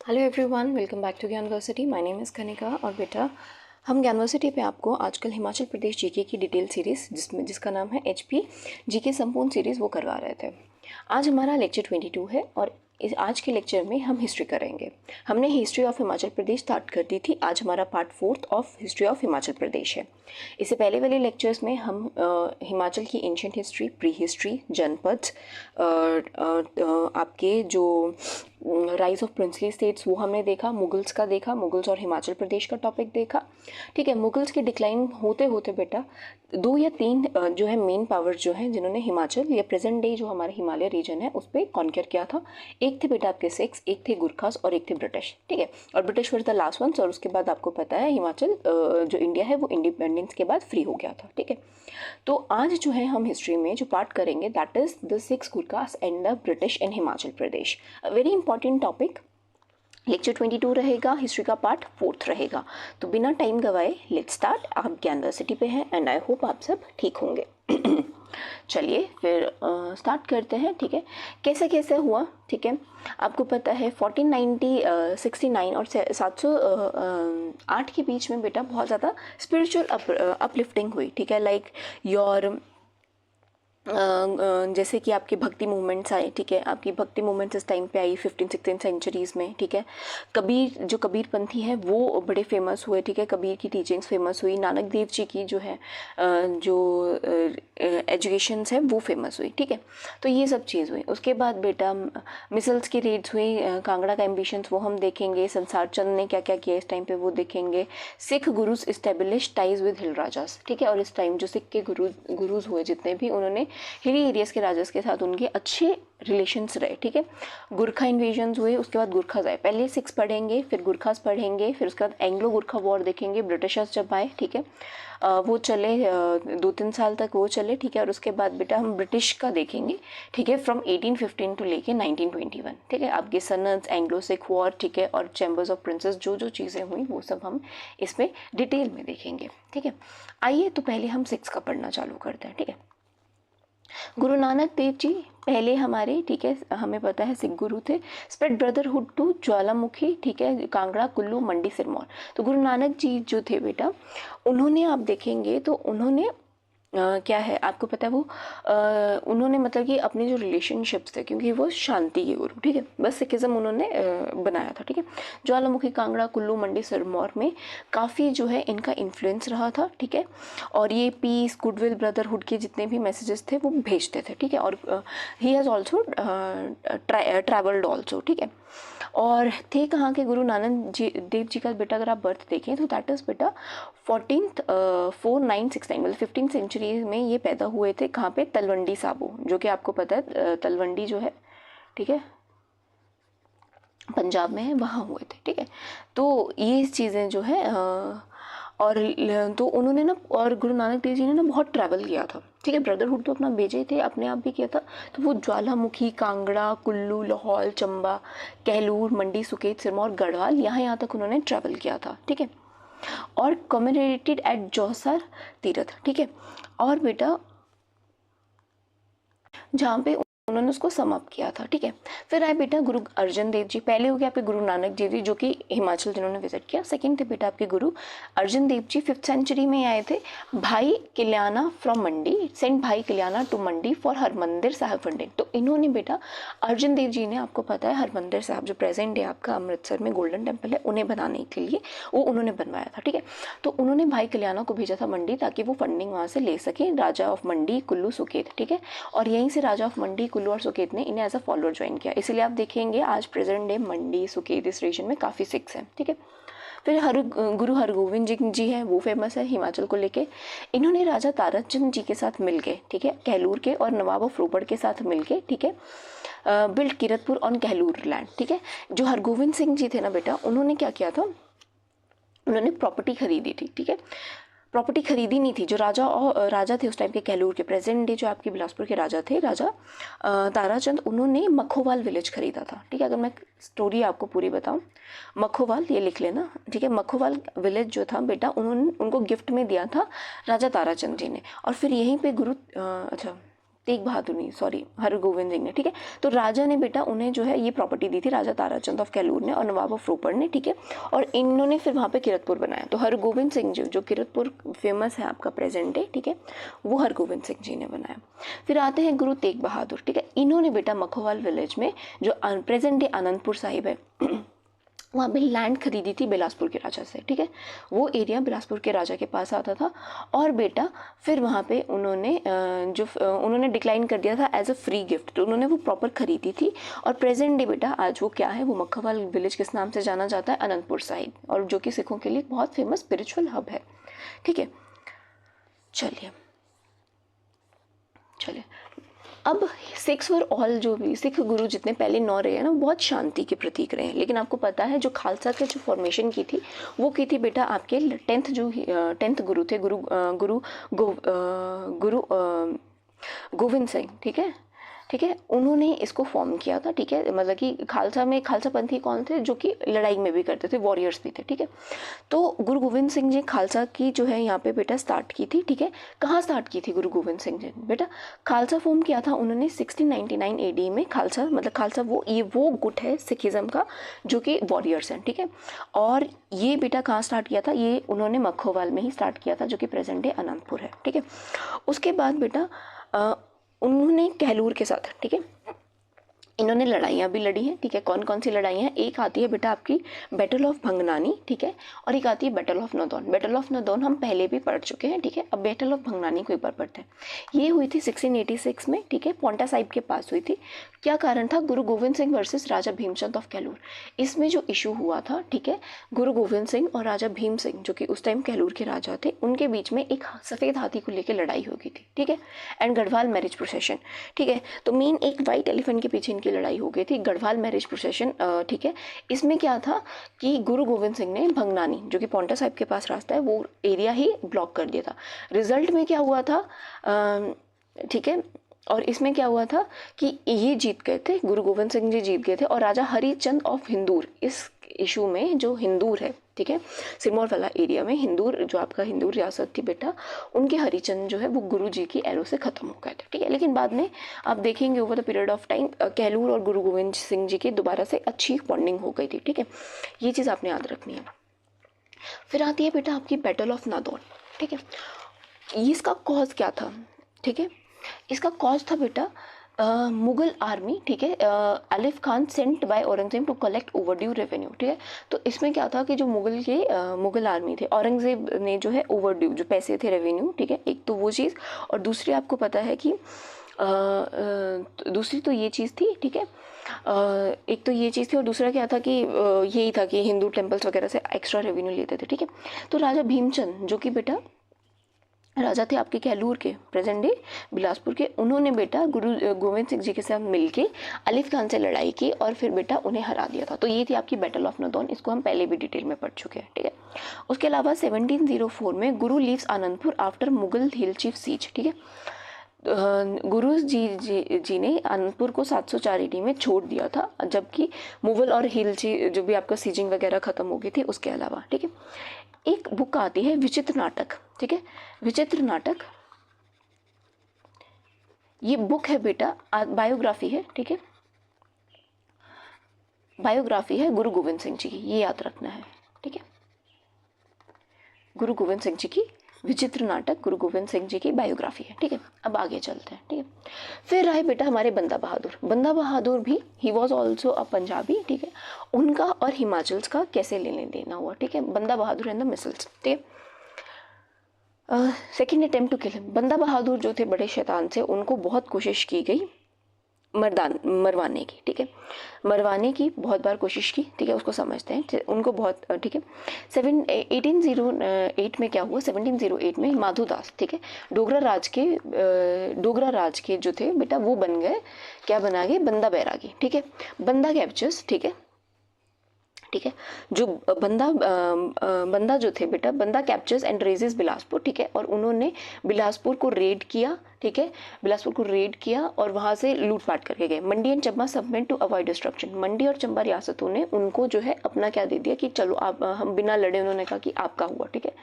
Hello everyone, welcome back to Gyanversity. My name is Kanika. और बेटा, हम ज्ञानवर्सिटी पे आपको आजकल हिमाचल प्रदेश जीके की डिटेल सीरीज़ जिसका नाम है एचपी जीके संपूर्ण सीरीज़ वो करवा रहे थे। आज हमारा लेक्चर 22 है और आज के लेक्चर में हम हिस्ट्री करेंगे। हमने history of Himachal Pradesh start कर दी थी। आज हमारा part 4 of history of Himachal Pradesh है। इससे पहले वाले लेक्चर्स में हम हिमाचल की एंशिएंट हिस्ट्री, प्री हिस्ट्री, जनपद, आपके जो राइज ऑफ प्रिंसली स्टेट्स वो हमने देखा, मुगल्स का देखा, मुगल्स और हिमाचल प्रदेश का टॉपिक देखा। ठीक है, मुगल्स की डिक्लाइन होते होते बेटा 2 या 3 जो है मेन पावर्स जो हैं जिन्होंने हिमाचल या प्रेजेंट डे जो हमारे हिमालय रीजन है उस पर कॉन्कर किया था। एक थे बेटा आपके सिक्स, एक थे गुरखास और एक थे ब्रिटिश। ठीक है, और British were the last ones. और उसके बाद आपको पता है हिमाचल जो इंडिया है वो इंडिपेंडेंस के बाद फ्री हो गया था। ठीक है, तो आज जो है हम हिस्ट्री में जो पार्ट करेंगे that is the 6 गुरखास and the British in Himachal Pradesh. Very important topic. Lecture 22 रहेगा, हिस्ट्री का पार्ट 4 रहेगा। तो बिना टाइम गवाए लेट्स स्टार्ट। आप ज्ञानवर्सिटी पे हैं एंड आई होप आप सब ठीक होंगे। चलिए फिर स्टार्ट करते हैं। ठीक है, कैसे कैसे हुआ। ठीक है, आपको पता है 1490 69 और 708 के बीच में बेटा बहुत ज़्यादा स्पिरिचुअल अपलिफ्टिंग हुई। ठीक है, लाइक योर जैसे कि आपकी भक्ति मूवमेंट्स आए। ठीक है, आपकी भक्ति मूवमेंट्स इस टाइम पे आई 15-16 सेंचुरीज़ में। ठीक है, कबीर जो कबीरपंथी है वो बड़े फेमस हुए। ठीक है, कबीर की टीचिंग्स फेमस हुई। नानक देव जी की जो है जो एजुकेशंस है वो फेमस हुई। ठीक है, तो ये सब चीज़ हुई। उसके बाद बेटा मिसल्स की रेड्स हुई, कांगड़ा का एम्बिशंस वो हम देखेंगे। संसार चंद ने क्या क्या किया इस टाइम पे वो देखेंगे। Sikh gurus establish ties with hill rajas. ठीक है, और इस टाइम जो सिख के गुरुज हुए जितने भी, उन्होंने हिली एरियाज के राजास के साथ उनके अच्छे रिलेशंस रहे। ठीक है, गुरखा इन्वेजन्स हुए, उसके बाद गुरखाज आए। पहले सिक्स पढ़ेंगे, फिर गुरखाज पढ़ेंगे, फिर उसके बाद एंग्लो गुरखा वॉर देखेंगे। ब्रिटिशर्स जब आए, ठीक है, वो चले 2-3 साल तक वो चले। ठीक है, और उसके बाद बेटा हम ब्रिटिश का देखेंगे। ठीक है, फ्रॉम 1815 टू लेके 1921। ठीक है, आपके सनत्स, एंग्लो सिख वॉर, ठीक है, और चैम्बर्स ऑफ प्रिंसेस जो जो चीज़ें हुई वो सब हम इसमें डिटेल में देखेंगे। ठीक है, आइए तो पहले हम सिक्स का पढ़ना चालू करते हैं। ठीक है, गुरु नानक देव जी पहले हमारे, ठीक है, हमें पता है सिख गुरु थे। स्प्रेड ब्रदरहुड टू ज्वालामुखी, ठीक है, कांगड़ा, कुल्लू, मंडी, सिरमौर। तो गुरु नानक जी जो थे बेटा, उन्होंने आप देखेंगे तो उन्होंने क्या है आपको पता है वो उन्होंने मतलब कि अपने जो रिलेशनशिप्स थे, क्योंकि वो शांति के गुरु, ठीक है, बस सिखिज्म उन्होंने बनाया था। ठीक है, ज्वालामुखी, कांगड़ा, कुल्लू, मंडी, सिरमौर में काफ़ी जो है इनका इन्फ्लुएंस रहा था। ठीक है, और ये पीस, गुडविल, ब्रदरहुड के जितने भी मैसेजेस थे वो भेजते थे। ठीक है, और he has also travelled also. ठीक है, और थे कहाँ के गुरु नानक जी देव जी का बेटा अगर आप बर्थ देखें तो दैट इज़ बेटा 4969 मतलब 15 सेंचुरी में ये पैदा हुए थे। कहाँ पे? तलवंडी साबो, जो कि आपको पता है तलवंडी जो है, ठीक है, पंजाब में है, वहाँ हुए थे। ठीक है, तो ये चीज़ें जो है और तो उन्होंने ना, और गुरु नानक देव जी ने ना बहुत ट्रैवल किया था। ठीक है, ब्रदरहुड तो अपना भेजे थे, अपने आप भी किया था। तो वो ज्वालामुखी, कांगड़ा, कुल्लू, लाहौल, चंबा, कहलूर, मंडी, सुकेत, सिरमौर, गढ़वाल, यहाँ तक उन्होंने ट्रैवल किया था। ठीक है, और कम्युनिकेटेड एट जौहर तीर्थ। ठीक है, और बेटा जहाँ पे उन्होंने उसको समाप्त किया था। ठीक है, फिर आए बेटा गुरु अर्जन देव जी। पहले हो गया आपके गुरु नानक देव जी जो कि हिमाचल जिन्होंने विजिट किया। सेकंड थे बेटा आपके गुरु अर्जन देव जी, 5th सेंचुरी में आए थे। भाई किल्याना from Mandi, saint Bhai Kalyana to Mandi for Harmandir Sahib funding. तो इन्होंने बेटा अर्जन देव जी ने, आपको पता है हरमंदिर साहिब जो प्रेजेंट है आपका अमृतसर में गोल्डन टेम्पल है, उन्हें बनाने के लिए वो उन्होंने बनवाया था। ठीक है, तो उन्होंने भाई किल्याना को भेजा था मंडी ताकि वो फंडिंग वहाँ से ले सके, राजा ऑफ मंडी, कुल्लू, सुकेत। ठीक है, और यहीं से राजा ऑफ मंडी, कुल्लू और सुकेत ने इन्हें एज अ फॉलोअर ज्वाइन किया। इसलिए आप देखेंगे आज प्रेजेंट डे मंडी, सुकेत इस रीजन में काफ़ी सिख्स हैं। ठीक है, फिर गुरु हरगोविंद जी है, वो फेमस है हिमाचल को लेके। इन्होंने राजा ताराचंद जी के साथ मिल के, ठीक है, कहलूर के, और नवाब ऑफ रोपड़ के साथ मिल के, ठीक है, build Kiratpur on Kahlur land. ठीक है, जो हरगोविंद सिंह जी थे ना बेटा, उन्होंने क्या किया था, उन्होंने प्रॉपर्टी खरीदी थी। ठीक है, प्रॉपर्टी खरीदी नहीं थी। जो राजा थे उस टाइम के कहलूर के, प्रेजेंट डे जो आपके बिलासपुर के राजा थे, राजा ताराचंद, उन्होंने मखोवाल विलेज खरीदा था। ठीक है, अगर मैं स्टोरी आपको पूरी बताऊं, मखोवाल ये लिख लेना। ठीक है, मखोवाल विलेज जो था बेटा, उन्होंने उनको गिफ्ट में दिया था राजा ताराचंद जी ने। और फिर यहीं पे तेग बहादुर नहीं, सॉरी, हरगोविंद सिंह ने, ठीक है। तो राजा ने बेटा उन्हें जो है ये प्रॉपर्टी दी थी, राजा ताराचंद ऑफ कैलूर ने और नवाब ऑफ रोपड़ ने, ठीक है। और इन्होंने फिर वहाँ पे किरतपुर बनाया। तो हरगोविंद सिंह जो किरतपुर फेमस है आपका प्रेजेंट डे, ठीक है, वो हरगोविंद सिंह जी ने बनाया। फिर आते हैं गुरु तेग बहादुर, ठीक है। इन्होंने बेटा मखोवाल विलेज में जो प्रेजेंट डे आनंदपुर साहिब है वहाँ पे लैंड खरीदी थी बिलासपुर के राजा से, ठीक है। वो एरिया बिलासपुर के राजा के पास आता था और बेटा फिर वहाँ पे उन्होंने डिक्लाइन कर दिया था एज अ फ्री गिफ्ट। तो उन्होंने वो प्रॉपर खरीदी थी और प्रेजेंट डे बेटा आज वो क्या है, वो मक्खावाल विलेज किस नाम से जाना जाता है, अनंतपुर साहिब, और जो कि सिखों के लिए बहुत फेमस स्पिरिचुअल हब है, ठीक है। चलिए अब सिक्स फॉर ऑल, जो भी सिख गुरु जितने पहले 9 रहे हैं ना, वो बहुत शांति के प्रतीक रहे हैं। लेकिन आपको पता है जो खालसा के जो फॉर्मेशन की थी वो की थी बेटा आपके 10th गुरु थे, गुरु गोविंद सिंह, ठीक है, उन्होंने इसको फॉर्म किया था, ठीक है। मतलब कि खालसा में खालसा पंथी कौन थे, जो कि लड़ाई में भी करते थे, वॉरियर्स भी थे, ठीक है। तो गुरु गोविंद सिंह जी खालसा की जो है यहाँ पे बेटा स्टार्ट की थी, ठीक है। कहाँ स्टार्ट की थी गुरु गोविंद सिंह जी बेटा, खालसा फॉर्म किया था उन्होंने 1699 AD में। खालसा मतलब खालसा वो गुट है सिखिज्म का जो कि वॉरियर्स हैं, ठीक है। और ये बेटा कहाँ स्टार्ट किया था, ये उन्होंने मखोवाल में ही स्टार्ट किया था जो कि प्रेजेंट डे अनंतपुर है, ठीक है। उसके बाद बेटा उन्होंने कहलूर के साथ, ठीक है, इन्होंने लड़ाइयाँ भी लड़ी हैं, ठीक है। कौन कौन सी लड़ाइयाँ, एक आती है बेटा आपकी बैटल ऑफ भंगनानी, ठीक है, और एक आती है battle of Nadaun. Battle of Nadaun हम पहले भी पढ़ चुके हैं, ठीक है। अब बैटल ऑफ भंगनानी को एक बार पढ़ते हैं। ये हुई थी 1686 में, ठीक है, पोंटा साहिब के पास हुई थी। क्या कारण था, गुरु गोविंद सिंह वर्सेस राजा भीमचंद ऑफ कैलूर। इसमें जो इशू हुआ था, ठीक है, गुरु गोविंद सिंह और राजा भीम सिंह जो कि उस टाइम कैलूर के राजा थे, उनके बीच में एक सफ़ेद हाथी को लेकर लड़ाई हो गई थी, ठीक है, एंड गढ़वाल मैरिज प्रोसेशन, ठीक है। तो मेन एक वाइट एलिफेंट के पीछे की लड़ाई हो गई थी, गढ़वाल मैरिज प्रोसेशन, ठीक है। इसमें क्या था कि गुरु गोविंद सिंह ने भंगनानी जो कि पोंटा साहिब के पास रास्ता है वो एरिया ही ब्लॉक कर दिया था। रिजल्ट में क्या हुआ था, ठीक है, और इसमें क्या हुआ था कि ये जीत गए थे, गुरु गोविंद सिंह जी जीत गए थे। और राजा हरिचंद ऑफ हिंदूर, इस इशू में जो हिंदूर है, ठीक है, सिरमौर वाला एरिया में हिंदूर, जो आपका हिंदूर रियासत थी बेटा, उनके हरिचंद जो है वो गुरु जी की एरो से ख़त्म हो गए थे, ठीक है। लेकिन बाद में आप देखेंगे over the period of time Kahlur और गुरु गोविंद सिंह जी की दोबारा से अच्छी बॉन्डिंग हो गई थी, ठीक है। ये चीज़ आपने याद रखनी है। फिर आती है बेटा आपकी बैटल ऑफ नादौन, ठीक है। इसका कॉज क्या था, ठीक है, इसका कॉज था बेटा मुगल आर्मी, ठीक है, Alif Khan sent by Aurangzeb to collect overdue revenue, ठीक है। तो इसमें क्या था कि जो मुगल आर्मी थे, औरंगजेब ने जो है ओवरड्यू जो पैसे थे रेवेन्यू, ठीक है, एक तो वो चीज़, और दूसरी आपको पता है कि दूसरी तो ये चीज़ थी, ठीक है, एक तो ये चीज़ थी और दूसरा क्या था कि यही था कि हिंदू टेम्पल्स वगैरह से एक्स्ट्रा रेवेन्यू लेते थे, ठीक है। तो राजा भीमचंद जो कि बेटा राजा थे आपके कैलूर के, प्रेजेंट डे बिलासपुर के, उन्होंने बेटा गुरु गोविंद सिंह जी के साथ मिलके अलिफ खान से लड़ाई की और फिर बेटा उन्हें हरा दिया था। तो ये थी आपकी बैटल ऑफ नदौन, इसको हम पहले भी डिटेल में पढ़ चुके हैं, ठीक है। उसके अलावा 1704 में गुरु लीव्स आनंदपुर आफ्टर मुगल हिल चीफ सीज, ठीक है। गुरु जी ने आनंदपुर को 704 AD में छोड़ दिया था, जबकि मुगल और हिलची जो भी आपका सीजिंग वगैरह खत्म हो गई थी उसके अलावा, ठीक है। एक बुक आती है विचित्र नाटक, ठीक है, विचित्र नाटक, ये बुक है बेटा, बायोग्राफी है, ठीक है, बायोग्राफी है गुरु गोविंद सिंह जी की, ये याद रखना है, ठीक है। गुरु गोविंद सिंह जी की विचित्र नाटक गुरु गोविंद सिंह जी की बायोग्राफी है, ठीक है। अब आगे चलते हैं, ठीक है। फिर आए बेटा हमारे बंदा बहादुर। बंदा बहादुर भी he was also a Punjabi, ठीक है। उनका और हिमाचल का कैसे लेने देना हुआ, ठीक है, बंदा बहादुर एंड द मिसल्स, ठीक है। सेकेंड अटेम्प्ट टू किल, बंदा बहादुर जो थे बड़े शैतान से, उनको बहुत कोशिश की गई मरवाने की, ठीक है, मरवाने की बहुत बार कोशिश की, ठीक है, उसको समझते हैं उनको बहुत, ठीक है। 1808 में क्या हुआ, 1708 में माधुदास, ठीक है, डोगरा राज के जो थे बेटा वो बन गए, क्या बना गए, बंदा बैरागी, ठीक है। बंदा कैप्चर्स, ठीक है, ठीक है, जो बंदा जो थे बेटा, बंदा कैप्चर्स एंड रेजेस बिलासपुर, ठीक है, और उन्होंने बिलासपुर को रेड किया, ठीक है, बिलासपुर को रेड किया और वहाँ से लूटपाट करके गए। Mandi and Chamba submit to avoid destruction, Mandi और चंबा रियासतों ने उनको जो है अपना क्या दे दिया कि चलो आप, हम बिना लड़े, उन्होंने कहा कि आपका हुआ, ठीक है।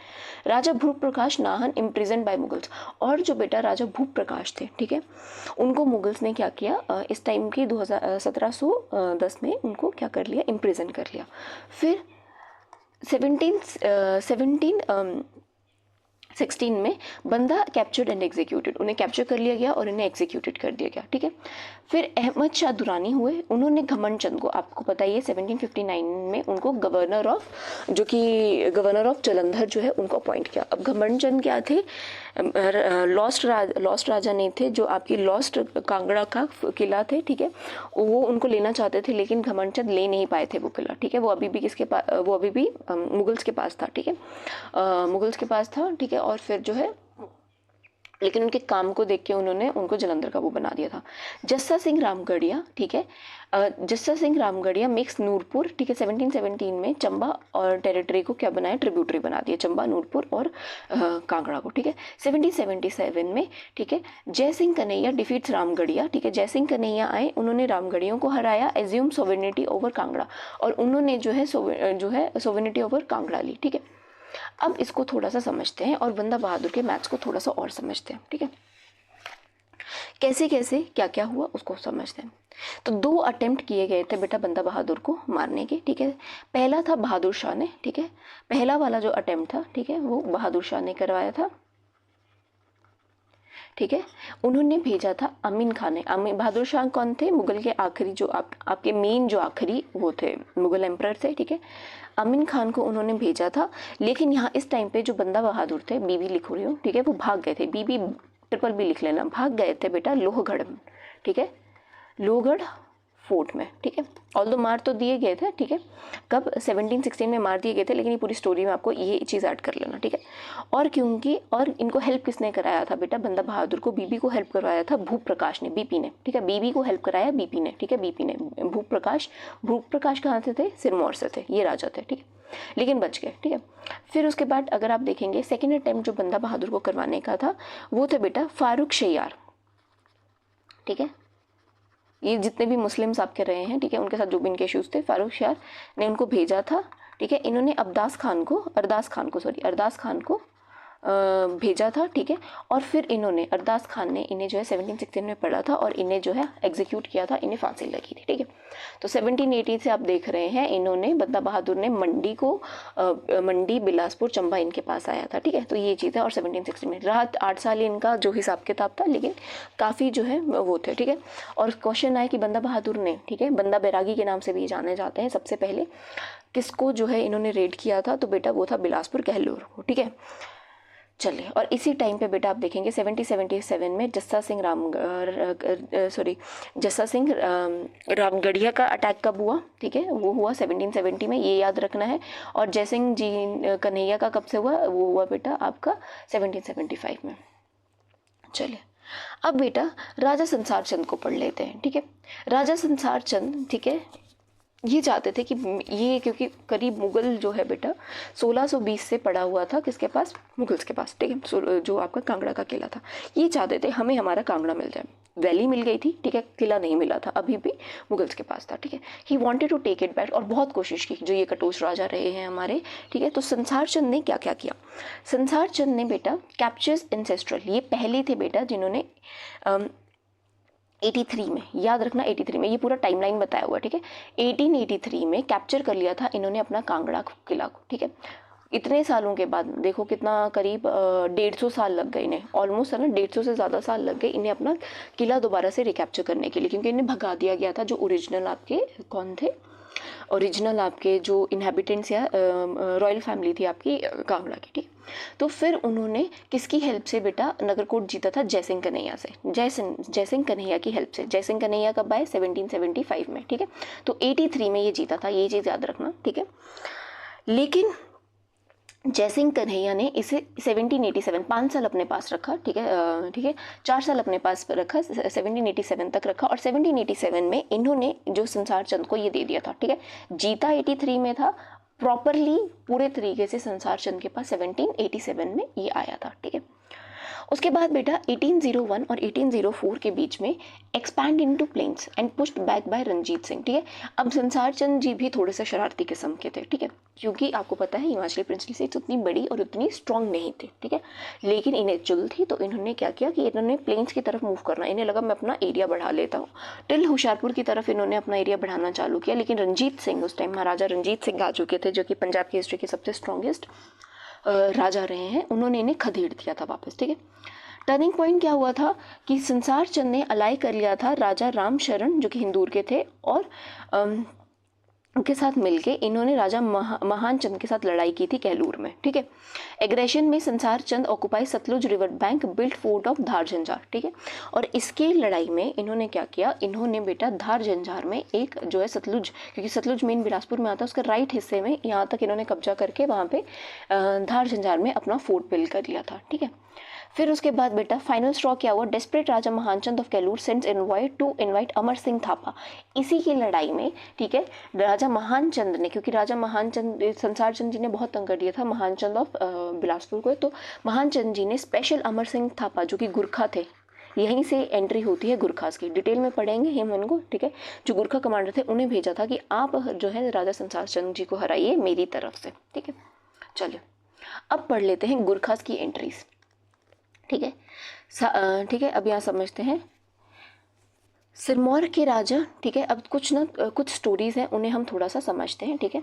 राजा भूप प्रकाश नाहन इम्प्रिजन बाय मुगल्स, और जो बेटा राजा भूप प्रकाश थे, ठीक है, उनको मुगल्स ने क्या किया, इस टाइम की 1710 में उनको क्या कर लिया, इम्प्रिजन कर लिया। फिर 1716 में बंदा कैप्चर्ड एंड एग्जीक्यूटेड, उन्हें कैप्चर कर लिया गया और इन्हें एग्जीक्यूटेड कर दिया गया, ठीक है। फिर अहमद शाह दुरानी हुए, उन्होंने घमंड चंद को, आपको पता ही है 1759 में उनको गवर्नर ऑफ, जो कि गवर्नर ऑफ जालंधर जो है, उनको अपॉइंट किया। अब घमंड चंद क्या थे, लॉस्ट राजा नहीं थे, जो आपकी लॉस्ट कांगड़ा का किला थे, ठीक है, वो उनको लेना चाहते थे, लेकिन घमंड चंद ले नहीं पाए थे वो किला, ठीक है। वो अभी भी किसके पास, वो अभी भी मुगल्स के पास था, ठीक है, मुगल्स के पास था, ठीक है। और फिर जो है, लेकिन उनके काम को देख के उन्होंने उनको जालंधर का वो बना दिया था। जस्सा सिंह रामगढ़िया, ठीक है, जस्सा सिंह रामगढ़िया मिक्स नूरपुर, ठीक है, 1717 में चंबा और टेरिटरी को क्या बनाया, ट्रिब्यूटरी बना दिया, चंबा, नूरपुर और कांगड़ा को, ठीक है। 1777 में, ठीक है, जय सिंह कन्हैया डिफीट्स रामगढ़िया, ठीक है, जय सिंह कन्हैया आए, उन्होंने रामगढ़ियों को हराया, एज्यूम सोवेनिटी ओवर कांगड़ा, और उन्होंने जो है सोवेनिटी ओवर कांगड़ा ली, ठीक है। अब इसको थोड़ा सा समझते हैं और बंदा बहादुर के मैथ्स को थोड़ा सा और समझते हैं, ठीक है, कैसे कैसे क्या क्या हुआ उसको समझते हैं। तो 2 अटेम्प्ट किए गए थे बेटा बंदा बहादुर को मारने के, ठीक है। पहला था बहादुर शाह ने, ठीक है, पहला वाला जो अटेम्प्ट था, ठीक है, वो बहादुर शाह ने करवाया था, ठीक है। उन्होंने भेजा था अमीन खान ने, अमीन बहादुर शाह कौन थे, मुगल के आखिरी जो आपके मेन जो आखिरी वो थे, मुगल एम्परर थे, ठीक है। अमीन खान को उन्होंने भेजा था, लेकिन यहाँ इस टाइम पे जो बंदा बहादुर थे, बीबी लिख रही हूँ, ठीक है, वो भाग गए थे, बीबी ट्रिपल बी लिख लेना, भाग गए थे बेटा लोहगढ़ में, ठीक है, लोहगढ़ फोर्ट में, ठीक है। ऑल दो मार तो दिए गए थे, ठीक है, कब 1716 में मार दिए गए थे, लेकिन ये पूरी स्टोरी में आपको ये चीज़ ऐड कर लेना, ठीक है। और क्योंकि और इनको हेल्प किसने कराया था बेटा, बंदा बहादुर को बीबी को हेल्प करवाया था भूप प्रकाश ने, बीपी ने, ठीक है, बीबी को हेल्प कराया बीपी ने, ठीक है, बीपी ने, भूप प्रकाश कहाँ से थे, सिरमौर से थे, ये राजा थे, ठीक है, लेकिन बच गए, ठीक है। फिर उसके बाद अगर आप देखेंगे सेकेंड अटेम्प्ट जो बंदा बहादुर को करवाने का था, वो थे बेटा फारूक शैयार, ठीक है, ये जितने भी मुस्लिम्स आपके रहे हैं, ठीक है, उनके साथ जो भी इनके इश्यूज थे, फारूक शाह ने उनको भेजा था, ठीक है। इन्होंने अरदास खान को भेजा था, ठीक है। और फिर इन्होंने अरदास खान ने इन्हें जो है 1716 में पढ़ा था और इन्हें जो है एग्जीक्यूट किया था, इन्हें फांसी लगी थी, ठीक है। तो 1780 से आप देख रहे हैं, इन्होंने बंदा बहादुर ने मंडी बिलासपुर चंबा इनके पास आया था, ठीक है। तो ये चीज़ है, और 1716 में रहा 8 साल इनका जो हिसाब किताब था, लेकिन काफ़ी जो है वो थे, ठीक है। और क्वेश्चन आया कि बंदा बहादुर ने, ठीक है, बंदा बैरागी के नाम से भी जाने जाते हैं, सबसे पहले किसको जो है इन्होंने रेड किया था, तो बेटा वो था बिलासपुर कहलूर को, ठीक है। चलिए, और इसी टाइम पे बेटा आप देखेंगे 1777 में जस्सा सिंह रामगढ़िया का अटैक कब हुआ, ठीक है, वो हुआ 1770 में, ये याद रखना है। और जयसिंह जी कन्हैया का कब से हुआ, वो हुआ बेटा आपका 1775 में। चलिए, अब बेटा राजा संसार चंद को पढ़ लेते हैं, ठीक है। राजा संसार चंद, ठीक है, ये चाहते थे कि ये, क्योंकि करीब मुगल जो है बेटा 1620 से पड़ा हुआ था किसके पास, मुगल्स के पास, ठीक है, जो आपका कांगड़ा का किला था, ये चाहते थे हमें हमारा कांगड़ा मिल जाए। वैली मिल गई थी, ठीक है, किला नहीं मिला था, अभी भी मुगल्स के पास था, ठीक है। He wanted to take it back, और बहुत कोशिश की जो ये कटोच राजा रहे हैं हमारे, ठीक है। तो संसार चंद ने क्या क्या किया, संसार चंद ने बेटा कैप्चर्स एंसेस्ट्रल, ये पहले थे बेटा जिन्होंने 83 में, याद रखना 83 में, ये पूरा टाइमलाइन बताया हुआ है, ठीक है। 1883 में कैप्चर कर लिया था इन्होंने अपना कांगड़ा किला को, ठीक है। इतने सालों के बाद देखो कितना करीब 150 साल लग गए इन्हें, ऑलमोस्ट है ना, 150 से ज़्यादा साल लग गए इन्हें अपना किला दोबारा से रिकैप्चर करने के लिए, क्योंकि इन्हें भगा दिया गया था जो ओरिजिनल आपके कौन थे, ओरिजिनल आपके जो इनहेबिटेंट्स या रॉयल फैमिली थी आपकी कांगड़ा की, ठीक। तो फिर उन्होंने किसकी हेल्प से बेटा नगरकोट जीता था, जयसिंह कन्हैया से, जयसिंह कन्हैया की हेल्प से। जयसिंह कन्हैया कब आए, 1775 में, ठीक है। तो 83 में ये जीता था, ये चीज़ याद रखना, ठीक है। लेकिन जयसिंह कन्हैया ने इसे 1787 5 साल अपने पास रखा, ठीक है, ठीक है, 4 साल अपने पास रखा, 1787 तक रखा, और 1787 में इन्होंने जो संसार चंद को ये दे दिया था, ठीक है। जीता 83 में था, प्रॉपरली पूरे तरीके से संसार चंद के पास 1787 में ये आया था, ठीक है। उसके बाद बेटा 1801 और 1804 के बीच में expand into plains and pushed back by Ranjit Singh, ठीक है। अब संसार चंद जी भी थोड़े से शरारती किस्म के थे, ठीक है, क्योंकि आपको पता है हिमाचली प्रिंसली सीट्स उतनी बड़ी और उतनी स्ट्रांग नहीं थी, ठीक है, लेकिन इन्हें चुल थी, तो इन्होंने क्या किया कि इन्होंने प्लेन्स की तरफ मूव करना, इन्हें लगा मैं अपना एरिया बढ़ा लेता हूँ, टिल होशियारपुर की तरफ इन्होंने अपना एरिया बढ़ाना चालू किया। लेकिन रंजीत सिंह, उस टाइम महाराजा रंजीत सिंह आ चुके थे, जो कि पंजाब की हिस्ट्री के सबसे स्ट्रॉन्गेस्ट राजा रहे हैं, उन्होंने इन्हें खदेड़ दिया था वापस, ठीक है। टर्निंग पॉइंट क्या हुआ था कि संसार चंद ने अलाई कर लिया था राजा राम शरण जो कि हिंदूर के थे, और उनके साथ मिलके इन्होंने राजा महान चंद के साथ लड़ाई की थी कहलूर में, ठीक है। एग्रेशन में Sansar Chand occupy Sutlej river bank, built fort of Dhar Jhanjhar, ठीक है। और इसके लड़ाई में इन्होंने क्या किया, इन्होंने बेटा धार झंझार में एक जो है सतलुज, क्योंकि सतलुज मेन बिलासपुर में आता है, उसके राइट हिस्से में यहाँ तक इन्होंने कब्जा करके वहाँ पे धार झंझार में अपना फोर्ट बिल्ड कर लिया था, ठीक है। फिर उसके बाद बेटा फाइनल स्ट्रॉ क्या हुआ, desperate Raja Mahanchand of Kahlur sends invite Amar Singh Thapa. इसी की लड़ाई में, ठीक है, राजा महानचंद ने, क्योंकि राजा महानचंद संसार चंद जी ने बहुत तंग कर दिया था महानचंद ऑफ बिलासपुर को, तो महानचंद जी ने स्पेशल अमर सिंह थापा जो कि गुरखा थे, यहीं से एंट्री होती है गुरखास की, डिटेल में पढ़ेंगे हम उनको, ठीक है, जो गुरखा कमांडर थे उन्हें भेजा था कि आप जो है राजा संसार चंद जी को हराइए मेरी तरफ से, ठीक है। चलिए अब पढ़ लेते हैं गुरखास की एंट्रीज, ठीक है। ठीक है, अब यहाँ समझते हैं सिरमौर के राजा, ठीक है। अब कुछ स्टोरीज हैं उन्हें हम थोड़ा सा समझते हैं, ठीक है।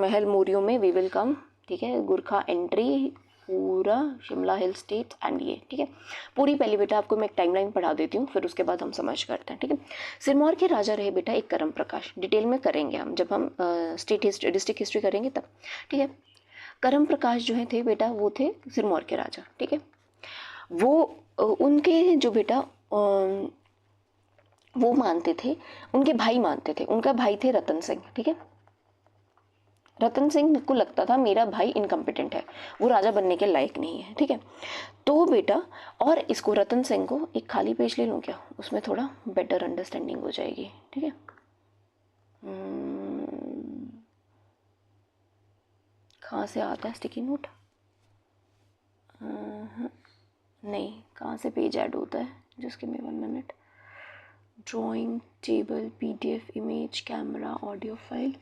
महल मोरियो में वी विल कम, ठीक है, गुरखा एंट्री, पूरा शिमला हिल स्टेट एंड ये, ठीक है। पूरी पहले बेटा आपको मैं एक टाइमलाइन पढ़ा देती हूँ, फिर उसके बाद हम समझ करते हैं, ठीक है। सिरमौर के राजा रहे बेटा एक करम प्रकाश, डिटेल में करेंगे हम जब हम डिस्ट्रिक्ट हिस्ट्री करेंगे तब, ठीक है। करम प्रकाश जो है थे बेटा वो थे सिरमौर के राजा, ठीक है। वो उनके जो बेटा वो मानते थे, उनके भाई मानते थे, उनका भाई थे रतन सिंह, ठीक है। रतन सिंह को लगता था मेरा भाई इनकम्पिटेंट है, वो राजा बनने के लायक नहीं है, ठीक है। तो बेटा और इसको रतन सिंह को एक खाली पेज ले लूँ क्या, उसमें थोड़ा बेटर अंडरस्टैंडिंग हो जाएगी, ठीक है। कहाँ से आता है स्टिकी नोट, नहीं, कहाँ से पेज ऐड होता है, जिसके में 1 minute, drawing table, PDF image, camera, audio file,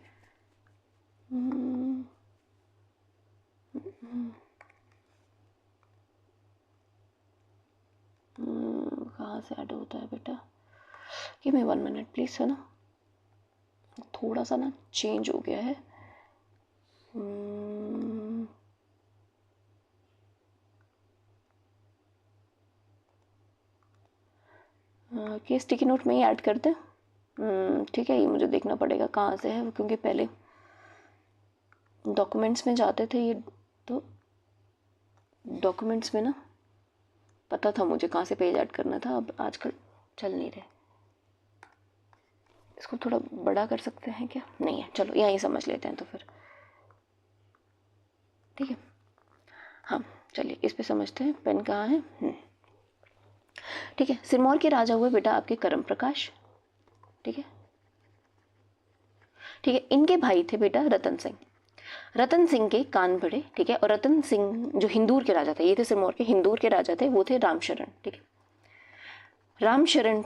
कहाँ से ऐड होता है बेटा, कि मैं 1 मिनट प्लीज़, है ना, थोड़ा सा ना चेंज हो गया है। कि स्टिकी नोट में ही ऐड करते हैं, ठीक है। ये मुझे देखना पड़ेगा कहाँ से है, क्योंकि पहले डॉक्यूमेंट्स में जाते थे ये, तो डॉक्यूमेंट्स में ना पता था मुझे कहाँ से पेज ऐड करना था, अब आजकल चल नहीं रहे। इसको थोड़ा बड़ा कर सकते हैं क्या, नहीं है, चलो यहीं समझ लेते हैं तो फिर, ठीक है। हाँ चलिए इस पे समझते हैं, पेन कहाँ है, ठीक है। सिरमौर के राजा हुए बेटा आपके करम प्रकाश, ठीक है, ठीक है। इनके भाई थे बेटा रतन सिंह, रतन सिंह के कान बड़े, ठीक है। और रतन सिंह जो हिंदूर के राजा थे, ये थे सिरमौर के हिंदूर के राजा थे, वो थे रामशरण, ठीक है। राम शरण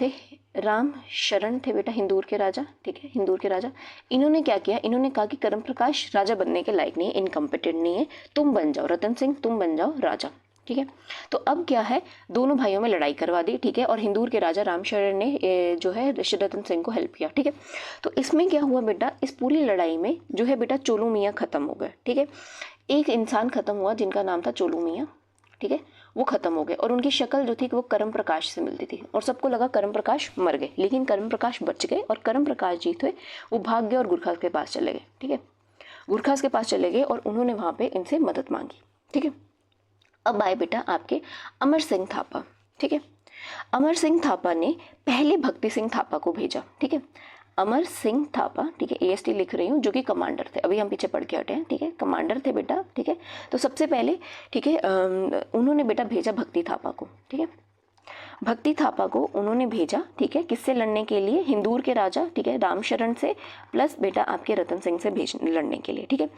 थे बेटा हिंदूर के राजा, ठीक है, हिंदूर के राजा। इन्होंने क्या किया, इन्होंने कहा कि करम प्रकाश राजा बनने के लायक नहीं है, इनकम्पिटेंट नहीं है, तुम बन जाओ, रतन सिंह तुम बन जाओ राजा, ठीक है। तो अब क्या है, दोनों भाइयों में लड़ाई करवा दी, ठीक है। और हिंदूर के राजा रामशरण ने जो है रतन सिंह को हेल्प किया, ठीक है। तो इसमें क्या हुआ बेटा, इस पूरी लड़ाई में जो है बेटा चोलू मियाँ खत्म हो गए, ठीक है। एक इंसान खत्म हुआ जिनका नाम था चोलू मियाँ, ठीक है, वो खत्म हो गए। और उनकी शक्ल जो थी वो करम प्रकाश से मिलती थी, और सबको लगा करम प्रकाश मर गए, लेकिन करम प्रकाश बच गए। और करम प्रकाश जी थे वो भाग गए और गुरखास के पास चले गए, ठीक है। गुरखास के पास चले गए और उन्होंने वहाँ पे इनसे मदद मांगी, ठीक है। अब आए बेटा आपके अमर सिंह थापा, ठीक है। अमर सिंह थापा ने पहले भक्ति सिंह थापा को भेजा, ठीक है। अमर सिंह थापा, ठीक है, AST लिख रही हूँ, जो कि कमांडर थे, अभी हम पीछे पढ़ के हटे हैं, ठीक है, कमांडर थे बेटा, ठीक है। तो सबसे पहले, ठीक है, उन्होंने बेटा भेजा भक्ति थापा को, ठीक है। भक्ति थापा को उन्होंने भेजा, ठीक है, किससे लड़ने के लिए, हिंदूर के राजा, ठीक है, रामशरण से, प्लस बेटा आपके रतन सिंह से लड़ने के लिए, ठीक है।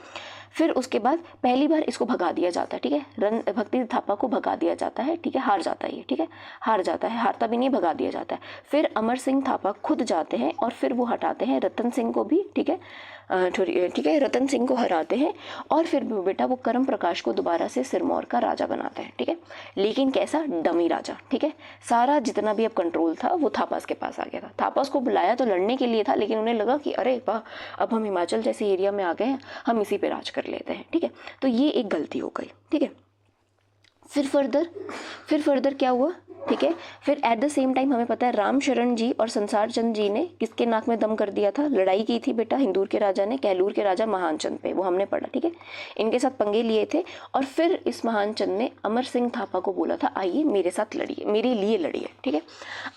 फिर उसके बाद पहली बार इसको भगा दिया जाता है, ठीक है, भक्ति थापा को भगा दिया जाता है, ठीक है, हार जाता है ये, ठीक है, हार जाता है, हारता भी नहीं, भगा दिया जाता है। फिर अमर सिंह थापा खुद जाते हैं और फिर वो हटाते हैं रतन सिंह को भी, ठीक है, ठीक है, रतन सिंह को हराते हैं और फिर बेटा वो करम प्रकाश को दोबारा से सिरमौर का राजा बनाते हैं, ठीक है, लेकिन कैसा, डमी राजा, ठीक है। सारा जितना भी अब कंट्रोल था वो थापास के पास आ गया था। थापास को बुलाया तो लड़ने के लिए था, लेकिन उन्हें लगा कि अरे वाह, अब हम हिमाचल जैसे एरिया में आ गए हैं, हम इसी पे राज कर लेते हैं, ठीक है। तो ये एक गलती हो गई, ठीक है। फिर फर्दर क्या हुआ, ठीक है, फिर एट द सेम टाइम हमें पता है रामशरण जी और संसार चंद जी ने किसके नाक में दम कर दिया था, लड़ाई की थी बेटा हिंदूर के राजा ने कहलूर के राजा महानचंद पे, वो हमने पढ़ा, ठीक है, इनके साथ पंगे लिए थे। और फिर इस महानचंद ने अमर सिंह थापा को बोला था आइए मेरे साथ लड़िए, मेरे लिए लड़िए, ठीक है।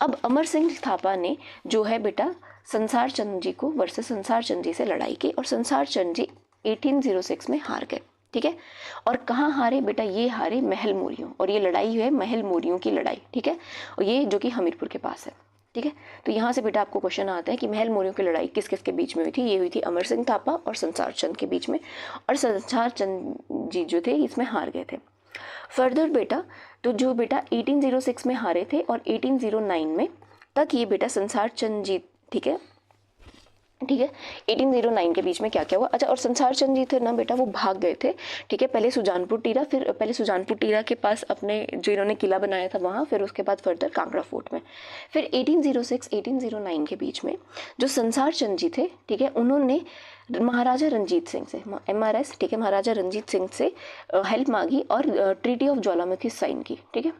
अब अमर सिंह थापा ने जो है बेटा संसार चंद जी को वर्सेस संसार चंद जी से लड़ाई की और संसार चंद जी 1806 में हार गए, ठीक है। और कहाँ हारे बेटा, ये हारे महल मोरियों, और ये लड़ाई है महल मोरियों की लड़ाई, ठीक है, और ये जो कि हमीरपुर के पास है, ठीक है। तो यहाँ से बेटा आपको क्वेश्चन आता है कि महल मोरियों की लड़ाई किस किस के बीच में हुई थी, ये हुई थी अमर सिंह थापा और संसार चंद के बीच में, और संसार चंद जी जो थे इसमें हार गए थे। फर्दर बेटा तो जो बेटा 1806 में हारे थे और 1809 में तक ये बेटा संसार चंद जी, ठीक है, ठीक है, 1809 के बीच में क्या क्या हुआ। अच्छा, और संसार चंद जी थे ना बेटा वो भाग गए थे, ठीक है, पहले सुजानपुर टीरा, फिर पहले सुजानपुर टीरा के पास अपने जो इन्होंने किला बनाया था वहाँ, फिर उसके बाद फर्दर कांगड़ा फोर्ट में। फिर 1806 1809 के बीच में जो संसार चंद जी थे, ठीक है, उन्होंने महाराजा रंजीत सिंह से, MRS, ठीक है, महाराजा रंजीत सिंह से हेल्प मांगी और ट्रीटी ऑफ ज्वालामुखी साइन की, ठीक है,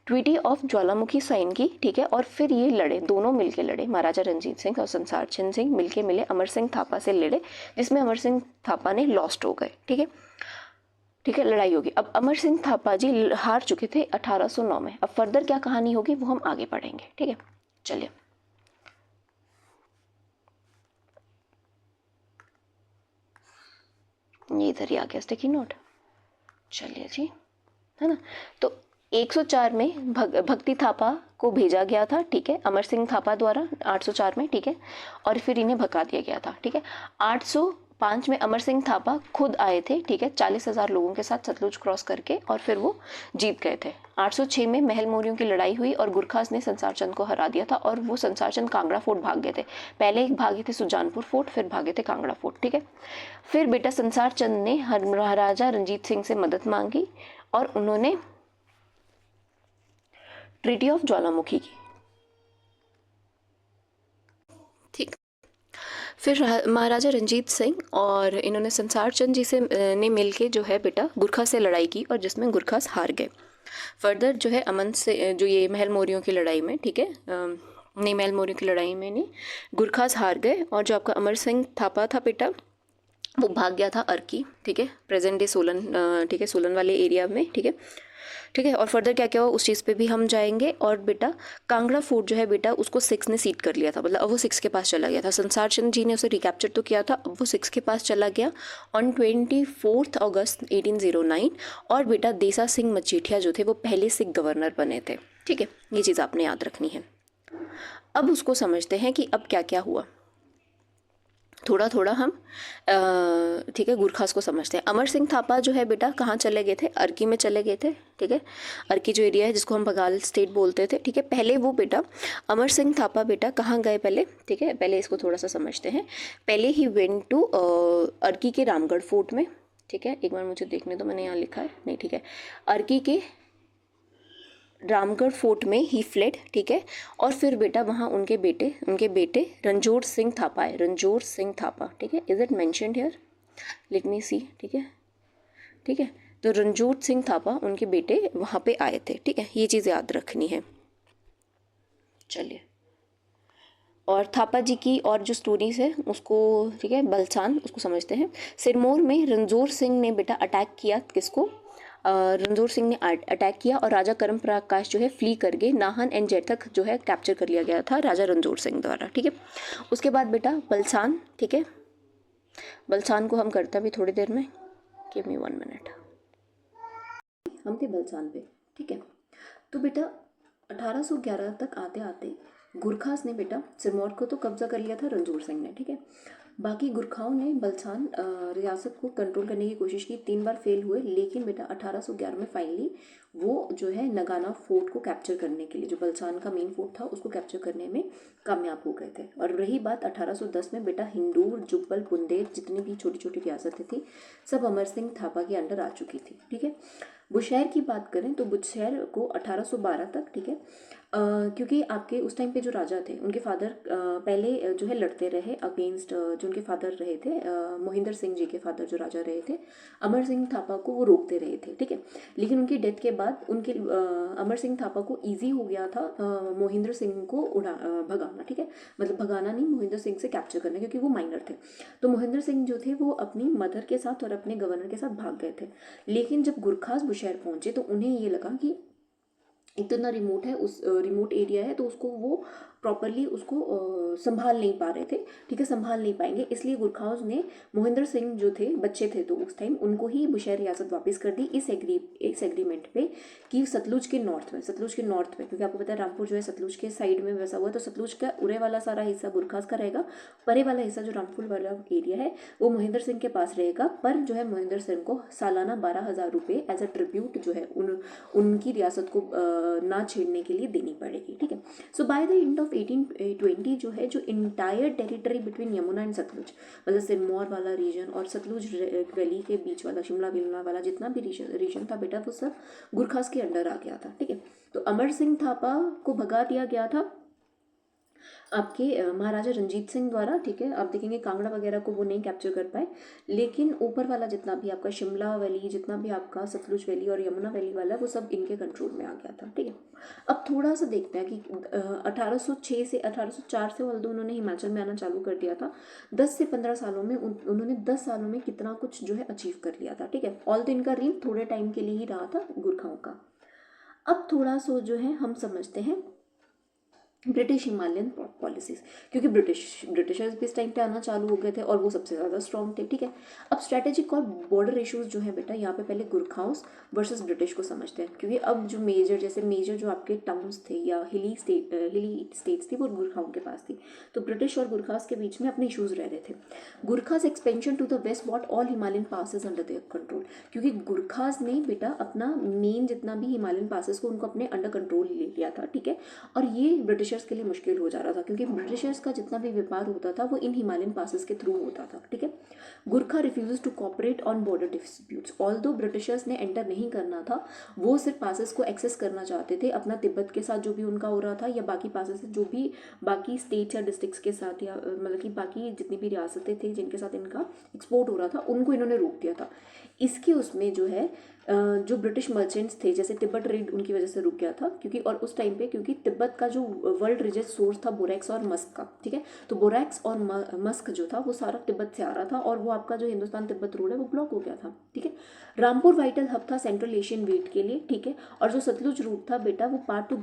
ट्रीटी ऑफ ज्वालामुखी साइन की, ठीक है। और फिर ये लड़े, दोनों मिलके लड़े, महाराजा रंजीत सिंह और संसार चंद सिंह मिलके मिले अमर सिंह थापा से लड़े, जिसमें अमर सिंह थापा ने लॉस्ट हो गए, ठीक है, ठीक है, लड़ाई होगी। अब अमर सिंह थापा जी हार चुके थे 1809 में। अब फर्दर क्या कहानी होगी वो हम आगे पढ़ेंगे, ठीक है। चलिए, ये इधर ही आ गया स्टिकी नोट, चलिए जी, है ना। तो 104 में भक्ति थापा को भेजा गया था, ठीक है, अमर सिंह थापा द्वारा 804 में, ठीक है, और फिर इन्हें भगा दिया गया था, ठीक है। 805 में अमर सिंह थापा खुद आए थे, ठीक है, 40,000 लोगों के साथ सतलुज क्रॉस करके, और फिर वो जीत गए थे। 806 में महल मोरियों की लड़ाई हुई और गुरखास ने संसार चंद को हरा दिया था और वो संसार चंद कांगड़ा फोर्ट भाग गए थे। पहले भागे थे सुजानपुर फोर्ट, फिर भागे थे कांगड़ा फोर्ट, ठीक है। फिर बेटा संसार चंद ने महाराजा रंजीत सिंह से मदद मांगी और उन्होंने ट्रीटी ऑफ ज्वालामुखी की, ठीक। फिर महाराजा रंजीत सिंह और इन्होंने संसार चंद जी से ने मिलके जो है बेटा गुरखा से लड़ाई की और जिसमें गुरखास हार गए। फर्दर जो है अमन से जो ये महल मोरियों की लड़ाई में, ठीक है, नहीं महल मोरियों की लड़ाई में नहीं, गुरखास हार गए और जो आपका अमर सिंह थापा था बेटा वो भाग गया था अर्की, ठीक है, प्रेजेंट डे सोलन, ठीक है, सोलन वाले एरिया में, ठीक है, ठीक है। और फर्दर क्या क्या हुआ उस चीज़ पे भी हम जाएंगे। और बेटा कांगड़ा फोर्ट जो है बेटा उसको 6 ने सीट कर लिया था, मतलब अब वो 6 के पास चला गया था। संसार चंद जी ने उसे रिकैप्चर तो किया था, अब वो 6 के पास चला गया ऑन 24 अगस्त 1809। और बेटा देसा सिंह मजीठिया जो थे वो पहले सिख गवर्नर बने थे, ठीक है, ये चीज़ आपने याद रखनी है। अब उसको समझते हैं कि अब क्या क्या हुआ, थोड़ा थोड़ा हम ठीक है गुरखास को समझते हैं। अमर सिंह थापा जो है बेटा कहाँ चले गए थे, अर्की में चले गए थे, ठीक है, अर्की जो एरिया है जिसको हम बंगाल स्टेट बोलते थे, ठीक है। पहले वो बेटा अमर सिंह थापा बेटा कहाँ गए पहले, ठीक है, पहले इसको थोड़ा सा समझते हैं। पहले ही वेंट टू अर्की के रामगढ़ फोर्ट में, ठीक है, एक बार मुझे देखने दो, मैंने यहाँ लिखा है नहीं, ठीक है, अर्की के रामगढ़ फोर्ट में ही फ्लेड, ठीक है। और फिर बेटा वहाँ उनके बेटे रणजोर सिंह थापा है, रणजोर सिंह थापा, ठीक है, is it mentioned here, let me see, ठीक है, ठीक है। तो रणजोत सिंह थापा उनके बेटे वहाँ पे आए थे, ठीक है, ये चीज़ याद रखनी है। चलिए, और थापा जी की और जो स्टोरीज है उसको, ठीक है, बलसान उसको समझते हैं। सिरमौर में रणजोर सिंह ने बेटा अटैक किया, किसको, रणजोर सिंह ने अटैक किया और राजा करम प्रकाश जो है फ्ली कर गए, नाहन एंड जेठक जो है कैप्चर कर लिया गया था राजा रणजोर सिंह द्वारा, ठीक है। उसके बाद बेटा बलसान, ठीक है, बलसान को हम करते भी थोड़ी देर में, गिव मी 1 मिनट, हम थे बलसान पे, ठीक है। तो बेटा 1811 तक आते आते गुरखास ने बेटा सिरमौर को तो कब्जा कर लिया था रंजोर सिंह ने, ठीक है। बाकी गुरखाओं ने बलसान रियासत को कंट्रोल करने की कोशिश की, 3 बार फेल हुए, लेकिन बेटा 1811 में फाइनली वो जो है नगाना फोर्ट को कैप्चर करने के लिए, जो बलसान का मेन फोर्ट था उसको कैप्चर करने में कामयाब हो गए थे। और रही बात 1810 में बेटा, हिंदूर, जुब्बल, बुंदेल जितनी भी छोटी छोटी रियासतें थी सब अमर सिंह थापा के अंडर आ चुकी थी, ठीक है। बुशहर की बात करें तो बुशहर को 1812 तक, ठीक है, क्योंकि आपके उस टाइम पे जो राजा थे उनके फादर पहले जो है लड़ते रहे अगेंस्ट, जो उनके फादर रहे थे मोहिंदर सिंह जी के फादर जो राजा रहे थे अमर सिंह थापा को, वो रोकते रहे थे, ठीक है। लेकिन उनकी डेथ के बाद उनके अमर सिंह थापा को ईजी हो गया था मोहिंदर सिंह को भगाना, ठीक है। मतलब भगाना नहीं, मोहिंदर सिंह से कैप्चर करना, क्योंकि वो माइनर थे। तो मोहिंदर सिंह जो थे वो अपनी मदर के साथ और अपने गवर्नर के साथ भाग गए थे। लेकिन जब गुरखास बुशहर पहुंचे तो उन्हें ये लगा कि इतना रिमोट है, उस रिमोट एरिया है, तो उसको वो प्रॉपरली उसको संभाल नहीं पा रहे थे, ठीक है, संभाल नहीं पाएंगे। इसलिए गुरखाउस ने मोहिंदर सिंह जो थे बच्चे थे तो उस टाइम उनको ही बुशहर रियासत वापस कर दी इस एग्रीमेंट पे कि सतलुज के नॉर्थ में, क्योंकि आपको पता है रामपुर जो है सतलुज के साइड में वैसा हुआ, तो सतलुज का उरे वाला सारा हिस्सा गुरखास का रहेगा, परे वाला हिस्सा जो रामपुर वाला एरिया है वो मोहिंदर सिंह के पास रहेगा। पर जो है मोहिंदर सिंह को सालाना 12,000 रुपये एज अ ट्रिब्यूट जो है उनकी रियासत को ना छेड़ने के लिए देनी पड़ेगी, ठीक है। So by the end of 1820 जो है, जो entire territory between Yamuna and Sutlej, मतलब सिरमौर वाला रीजन और सतलुज वैली के बीच वाला शिमला विमला वाला जितना भी रीजन था बेटा, वो सब गुरखास के अंडर आ गया था, ठीक है। तो अमर सिंह थापा को भगा दिया गया था आपके महाराजा रंजीत सिंह द्वारा, ठीक है। आप देखेंगे कांगड़ा वगैरह को वो नहीं कैप्चर कर पाए, लेकिन ऊपर वाला जितना भी आपका शिमला वैली, जितना भी आपका सतलुज वैली और यमुना वैली वाला, वो सब इनके कंट्रोल में आ गया था, ठीक है। अब थोड़ा सा देखते हैं कि 1806 से 1804 से ऑल्दो उन्होंने हिमाचल में आना चालू कर दिया था, 10 से 15 सालों में उन्होंने 10 सालों में कितना कुछ जो है अचीव कर लिया था, ठीक है। ऑल्दो इनका रेन थोड़े टाइम के लिए ही रहा था गुरखाओं का। अब थोड़ा सा जो है हम समझते हैं ब्रिटिश हिमालयन पॉलिसीज, क्योंकि ब्रिटिशर्स भी इस टाइम पे आना चालू हो गए थे और वो सबसे ज़्यादा स्ट्रॉन्ग थे, ठीक है। अब स्ट्रैटेजिक और बॉर्डर इश्यूज जो है बेटा, यहाँ पे पहले गुरखाउस वर्सेस ब्रिटिश को समझते हैं, क्योंकि अब जो मेजर जो आपके टाउन्स थे या हिली स्टेट्स थी वो गुरखाओं के पास थी, तो ब्रिटिश और गुरखास के बीच में अपने इशूज रह रहे थे। Gurkhas expansion to the west bought all Himalayan passes under their control, क्योंकि गुरखास ने बेटा अपना मेन जितना भी हिमालयन पासेस को उनको अपने अंडर कंट्रोल ले लिया था, ठीक है। और ये ब्रिटिशर्स के लिए मुश्किल हो जा रहा था, क्योंकि ब्रिटिशर्स का जितना भी व्यापार होता था वो इन हिमालयन पासेस के थ्रू होता था, ठीक है। Gurkha refuses to cooperate on border disputes, although Britishers ने एंटर नहीं करना था, वो सिर्फ पासेस को एक्सेस करना चाहते थे अपना तिब्बत के साथ जो भी उनका हो रहा था, या बाकी पासेस जो भी बाकी स्टेट्स या डिस्ट्रिक्ट्स के साथ, या मतलब कि बाकी जितनी भी रियासतें थी जिनके साथ इनका एक्सपोर्ट हो रहा था उनको इन्होंने रोक दिया था। इसके उसमें जो है जो ब्रिटिश मर्चेंट्स थे, जैसे तिब्बत ट्रेड उनकी वजह से रुक गया था, क्योंकि और उस टाइम पे क्योंकि तिब्बत का जो वर्ल्ड रिचेस्ट सोर्स था बोरैक्स और मस्क का, ठीक है। तो बोरैक्स और मस्क जो था वो सारा तिब्बत से आ रहा था, और वो आपका जो हिंदुस्तान तिब्बत रोड है वो ब्लॉक हो गया था, ठीक है। रामपुर वाइटल हब था सेंट्रल एशियन वेट के लिए, ठीक है। और जो सतलुज रूट था बेटा वो part two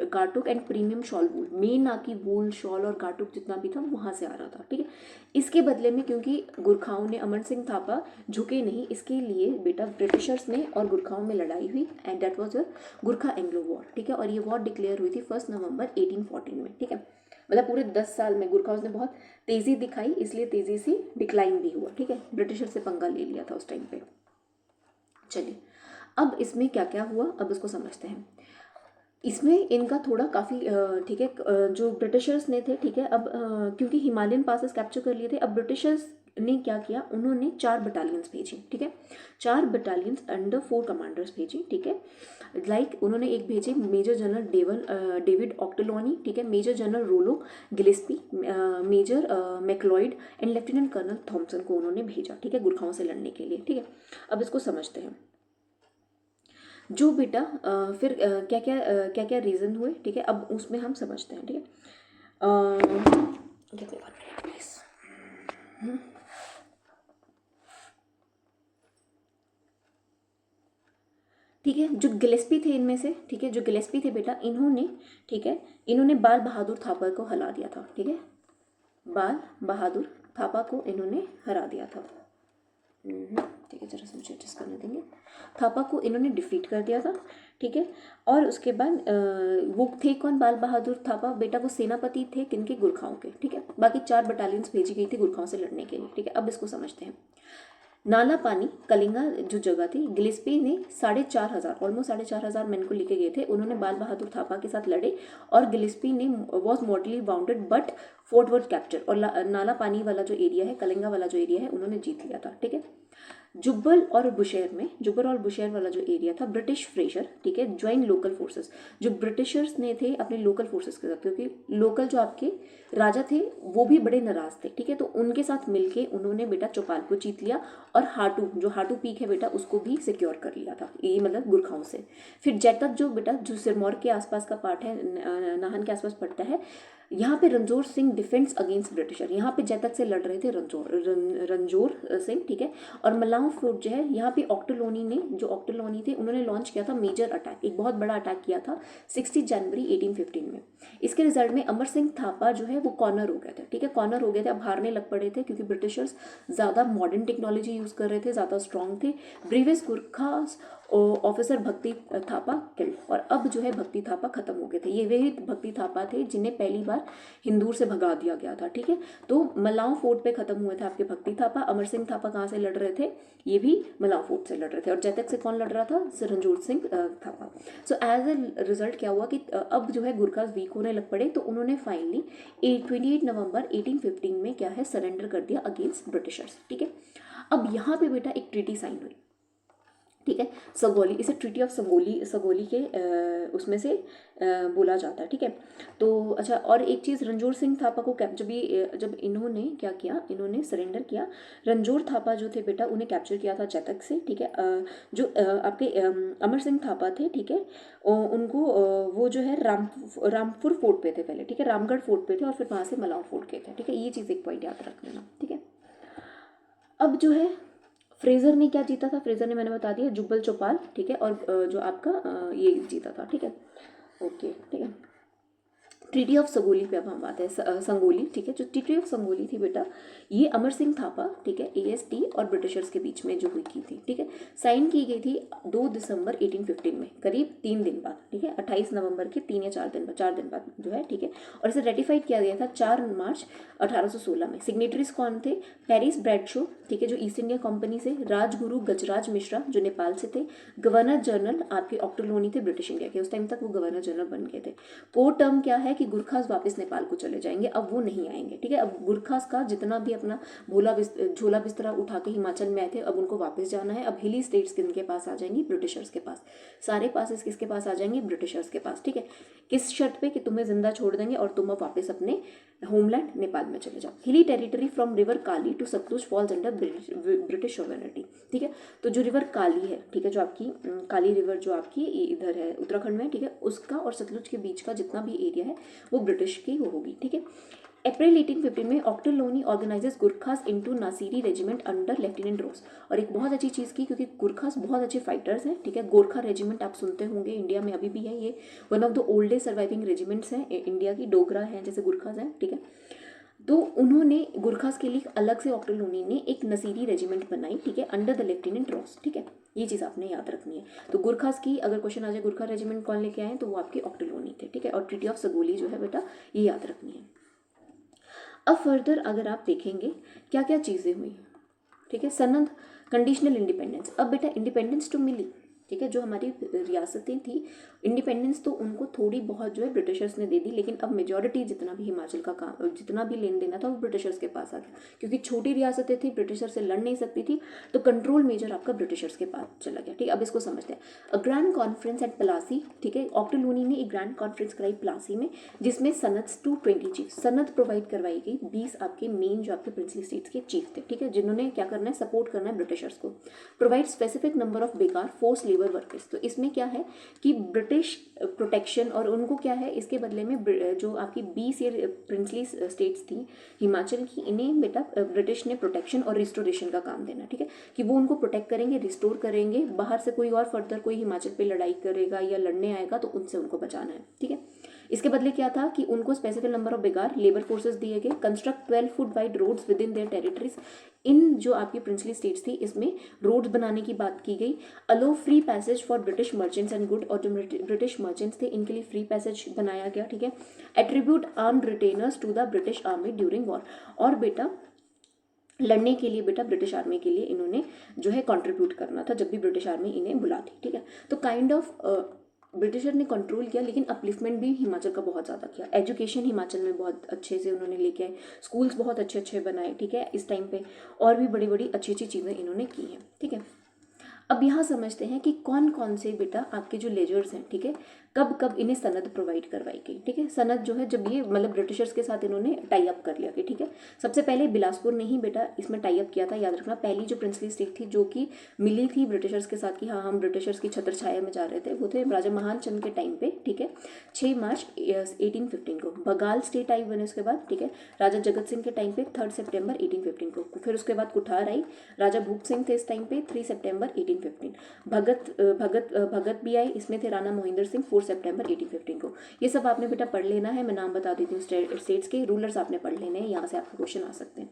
Gartok and premium shawl wool, main आकी वूल शॉल और गाटुक जितना भी था वहाँ से आ रहा था, ठीक है। इसके बदले में क्योंकि गुरखाओं ने, अमर सिंह थापा झुके नहीं, इसके लिए बेटा ब्रिटिशर्स ने और गुरखाओं में लड़ाई हुई, and that was Gurkha Anglo war, ठीक है। और ये वॉर डिक्लेयर हुई थी 1 नवंबर 1814 में, ठीक है। मतलब पूरे 10 साल में गुरखाउस ने बहुत तेजी दिखाई, इसलिए तेजी से डिक्लाइन भी हुआ, ठीक है। ब्रिटिशर से पंगा ले लिया था उस टाइम पे। चलिए अब इसमें क्या क्या हुआ अब इसको समझते हैं। इसमें इनका थोड़ा काफ़ी ठीक है, जो ब्रिटिशर्स ने थे, ठीक है। अब क्योंकि हिमालयन पासेस कैप्चर कर लिए थे, अब ब्रिटिशर्स ने क्या किया, उन्होंने 4 बटालियंस भेजी, ठीक है। 4 बटालियंस अंडर 4 कमांडर्स भेजी, ठीक है। लाइक उन्होंने एक भेजे मेजर जनरल डेविड ऑक्टलोनी, ठीक है, Major General Rollo Gillespie, Major McLeod and Lieutenant Colonel Thomson को उन्होंने भेजा, ठीक है, गुरखाओं से लड़ने के लिए, ठीक है। अब इसको समझते हैं जो बेटा फिर क्या क्या रीज़न हुए, ठीक है। अब उसमें हम समझते हैं, ठीक है। Give me 1 minute, please. ठीक है, जो गिलेस्पी थे इनमें से, ठीक है, जो गिलेस्पी थे बेटा इन्होंने, ठीक है, इन्होंने बाल बहादुर थापा को हरा दिया था, ठीक है। बाल बहादुर थापा को इन्होंने हरा दिया था, ठीक है, जरा मुझे एडजस्ट करने देंगे। थापा को इन्होंने डिफीट कर दिया था, ठीक है। और उसके बाद वो थे कौन, बाल बहादुर थापा बेटा, वो सेनापति थे किनके, गुरखाओं के, ठीक है। बाकी 4 बटालियंस भेजी गई थी गुरखाओं से लड़ने के लिए, ठीक है। अब इसको समझते हैं। नाला पानी कलिंगा जो जगह थी, गिलिस्पी ने 4,500 ऑलमोस्ट 4,500 मैन को लेके गए थे। उन्होंने बाल बहादुर थापा के साथ लड़े और गिलिस्पी ने was mortally wounded but fort were captured. और नाला पानी वाला जो एरिया है, कलिंगा वाला जो एरिया है, उन्होंने जीत लिया था, ठीक है। जुब्बल और बुशेर वाला जो एरिया था, ब्रिटिश फ्रेशर, ठीक है, ज्वाइन लोकल फोर्सेस। जो ब्रिटिशर्स ने थे अपने लोकल फोर्सेस के साथ, क्योंकि लोकल जो आपके राजा थे वो भी बड़े नाराज थे, ठीक है। तो उनके साथ मिलके उन्होंने बेटा चौपाल को जीत लिया और हाटू पीक है बेटा उसको भी सिक्योर कर लिया था, ये मतलब गुरखाओं से। फिर जैतक जो बेटा जो सिरमौर के आसपास का पार्ट है, नाहन के आसपास पड़ता है, यहाँ पे रणजोर सिंह डिफेंस अगेंस्ट ब्रिटिशर, यहाँ पे जैतक से लड़ रहे थे रणजोर सिंह, ठीक है। और मलाऊ फोर्ट जो है, यहाँ पे ऑक्टोलोनी थे उन्होंने लॉन्च किया था मेजर अटैक, एक बहुत बड़ा अटैक किया था 60 जनवरी 1815 में। इसके रिजल्ट में अमर सिंह थापा जो है वो कॉर्नर हो गए थे, ठीक है, कॉर्नर हो गए थे, अब हारने लग पड़े थे, क्योंकि ब्रिटिशर्स ज़्यादा मॉडर्न टेक्नोलॉजी यूज़ कर रहे थे, ज़्यादा स्ट्रॉन्ग थे। ब्रीवेस गुरखास ऑफिसर भक्ति थापा किल्ड, और अब जो है भक्ति थापा खत्म हो गए थे। ये वही भक्ति थापा थे जिन्हें पहली बार हिंदूर से भगा दिया गया था, ठीक है। तो मलाऊ फोर्ट पे खत्म हुए थे आपके भक्ति थापा। अमर सिंह थापा कहाँ से लड़ रहे थे, ये भी मलाऊ फोर्ट से लड़ रहे थे। और जैतक से कौन लड़ रहा था, Ranjor Singh Thapa. So as a result क्या हुआ कि अब जो है गुरखास वीक होने लग पड़े, तो उन्होंने फाइनली 28 नवंबर 1815 में क्या है सरेंडर कर दिया अगेंस्ट ब्रिटिशर्स, ठीक है। अब यहाँ पे बेटा एक ट्रीटी साइन हुई, ठीक है, सगोली, इसे ट्रीटी ऑफ सगोली के उसमें से बोला जाता है, ठीक है। तो अच्छा, और एक चीज़, रणजोर सिंह थापा को जब इन्होंने क्या किया, इन्होंने सरेंडर किया, रणजोर थापा जो थे बेटा उन्हें कैप्चर किया था जैतक से, ठीक है। जो आपके अमर सिंह थापा थे, ठीक है, उनको वो जो है रामपुर फोर्ट पे थे पहले, ठीक है, रामगढ़ फोर्ट पे थे, और फिर वहाँ से मलाऊ फोर्ट के थे, ठीक है। ये चीज़ एक पॉइंट याद रख लेना, ठीक है। अब जो है फ्रेजर ने क्या जीता था, फ्रेजर ने मैंने बता दिया, जुब्बल चौपाल, ठीक है। और जो आपका ये जीता था, ठीक है, ओके, ठीक है। ट्रीटी ऑफ संगोली पे अब हम बात है, संगोली, ठीक है। जो ट्रीटी ऑफ संगोली थी बेटा, ये अमर सिंह थापा, ठीक है, AST और ब्रिटिशर्स के बीच में जो हुई की थी, ठीक है, साइन की गई थी 2 दिसंबर 1815 में, करीब 3 दिन बाद, ठीक है, 28 नवंबर के 3 या 4 दिन बाद जो है, ठीक है। और इसे रेटिफाइड किया गया था 4 मार्च 1816 में। सिग्नेटरीज कौन थे, पेरिस ब्रैडशो, ठीक है, जो ईस्ट इंडिया कंपनी से, राजगुरु गजराज मिश्रा जो नेपाल से थे, गवर्नर जनरल आपके ऑक्टोलोनी थे ब्रिटिश इंडिया के, उस टाइम तक वो गवर्नर जनरल बन गए थे। कोर टर्म क्या है कि गुरखास वापस नेपाल को चले जाएंगे, अब वो नहीं आएंगे, ठीक है। अब गुरखास का जितना भी अपना झोला बिस्तरा उठा के हिमाचल में आए थे, अब उनको वापस जाना है। अब हिली स्टेट्स किनके पास आ जाएंगी, ब्रिटिशर्स के पास। सारे पासेस किसके पास आ जाएंगे, ब्रिटिशर्स के पास, ठीक है। किस शर्त पे कि तुम्हें जिंदा छोड़ देंगे और तुम अब वापस अपने होमलैंड नेपाल में चले जाओ। Hilly territory from river Kali to Sutlej falls under British sovereignty, ठीक है। तो जो रिवर काली है, ठीक है, जो आपकी काली रिवर जो आपकी इधर है उत्तराखंड में, ठीक है, उसका और सतलुज के बीच का जितना भी एरिया है वो ब्रिटिश की वो होगी, ठीक है। अप्रैल 1815 में Ochterlony organises Gurkhas into Nasiri regiment under lieutenant Ross. और एक बहुत अच्छी चीज़ की, क्योंकि गुरखास बहुत अच्छे फाइटर्स हैं, ठीक है। गोरखा रेजिमेंट आप सुनते होंगे, इंडिया में अभी भी है, ये one of the oldest surviving regiments हैं इंडिया की। डोगरा हैं जैसे गुरखास हैं, ठीक है। तो उन्होंने गुरखास के लिए अलग से ऑक्टोलोनी ने एक नसीरी रेजिमेंट बनाई, ठीक है, अंडर द लेफ्टिनेंट रॉस, ठीक है। ये चीज़ आपने याद रखनी है। तो गुरखास की अगर क्वेश्चन आ जाए गुरखा रेजिमेंट कौन लेके आए, तो वो आपके ऑक्टोलोनी थे, ठीक है। और ट्रीटी ऑफ सगोली जो है बेटा ये याद रखनी है। अब फर्दर अगर आप देखेंगे क्या क्या चीज़ें हुई, ठीक है। सनद कंडीशनल इंडिपेंडेंस, अब बेटा इंडिपेंडेंस तो मिली, ठीक है। जो हमारी रियासतें थी इंडिपेंडेंस तो उनको थोड़ी बहुत जो है ब्रिटिशर्स ने दे दी, लेकिन अब मेजॉरिटी जितना भी हिमाचल का काम, जितना भी लेन देना था वो ब्रिटिशर्स के पास आ गया, क्योंकि छोटी रियासतें थी, ब्रिटिशर से लड़ नहीं सकती थी, तो कंट्रोल मेजर आपका ब्रिटिशर्स के पास चला गया, ठीक है। अब इसको समझते हैं। A grand conference at Plassey, ठीक है, ऑक्टोलोनी ने एक ग्रैंड कॉन्फ्रेंस कराई प्लासी में, जिसमें सनद्स टू 20 चीफ सनद प्रोवाइड करवाई गई। 20 आपके मेन जो आपके प्रिंसली स्टेट्स के चीफ थे, ठीक है, जिन्होंने क्या करना है, सपोर्ट करना है ब्रिटिशर्स को। प्रोवाइड स्पेसिफिक नंबर ऑफ बेकार फोर्स लेबर वर्कर्स, तो इसमें क्या है कि ब्रिटिश प्रोटेक्शन, और उनको क्या है इसके बदले में जो आपकी 20 ये प्रिंसली स्टेट्स थी हिमाचल की, इन्हें बेटा ब्रिटिश ने प्रोटेक्शन और रिस्टोरेशन का काम देना, ठीक है, कि वो उनको प्रोटेक्ट करेंगे, रिस्टोर करेंगे। बाहर से कोई और फर्दर कोई हिमाचल पे लड़ाई करेगा या लड़ने आएगा तो उनसे उनको बचाना है, ठीक है। इसके बदले क्या था कि उनको specific number of begar labour forces दिए गए, construct 12 foot wide roads within their territories, in जो आपकी प्रिंसली स्टेट्स थी इसमें रोड्स बनाने की बात की गई, allow free passage for British merchants and good, और जो ब्रिटिश मर्चेंट्स थे इनके लिए फ्री पैसेज बनाया गया, ठीक है, attribute armed retainers to the British army during war, और बेटा लड़ने के लिए बेटा ब्रिटिश आर्मी के लिए इन्होंने जो है कंट्रीब्यूट करना था जब भी ब्रिटिश आर्मी इन्हें बुलाती, ठीक है। तो काइंड ऑफ ब्रिटिशर ने कंट्रोल किया, लेकिन अपलिफ्टमेंट भी हिमाचल का बहुत ज़्यादा किया, एजुकेशन हिमाचल में बहुत अच्छे से उन्होंने लेके आए, स्कूल्स बहुत अच्छे अच्छे बनाए, ठीक है, इस टाइम पे, और भी बड़ी बड़ी अच्छी अच्छी चीज़ें इन्होंने की हैं, ठीक है। अब यहाँ समझते हैं कि कौन कौन से बेटा आपके जो लेजर्स हैं, ठीक है, कब कब इन्हें सनद प्रोवाइड करवाई गई, ठीक है। सनद जो है जब ये मतलब ब्रिटिशर्स के साथ इन्होंने टाई अप कर लिया कि ठीक है, सबसे पहले बिलासपुर ने ही बेटा इसमें टाई अप किया था, याद रखना, पहली जो प्रिंसली स्टेट थी जो कि मिली थी ब्रिटिशर्स के साथ कि हाँ हम ब्रिटिशर्स की छत्र छाया में जा रहे थे, वो थे राजा महान चंद के टाइम पे, ठीक है, 6 मार्च 1815 को। बंगाल स्टेट आई बने उसके बाद, ठीक है, राजा जगत सिंह के टाइम पे 3 सितंबर 1815 को। फिर उसके बाद कुठार आई, राजा भूप सिंह थे इस टाइम पे 3 सितंबर 1815। भगत भी आए, इसमें थे राणा मोहिंदर सिंह 4 सितंबर 1815 को। ये सब आपने बेटा पढ़ लेना है, मैं नाम बता देती हूँ स्टेट्स के, रूलर्स आपने पढ़ लेने हैं, यहाँ से आपको क्वेश्चन आ सकते हैं।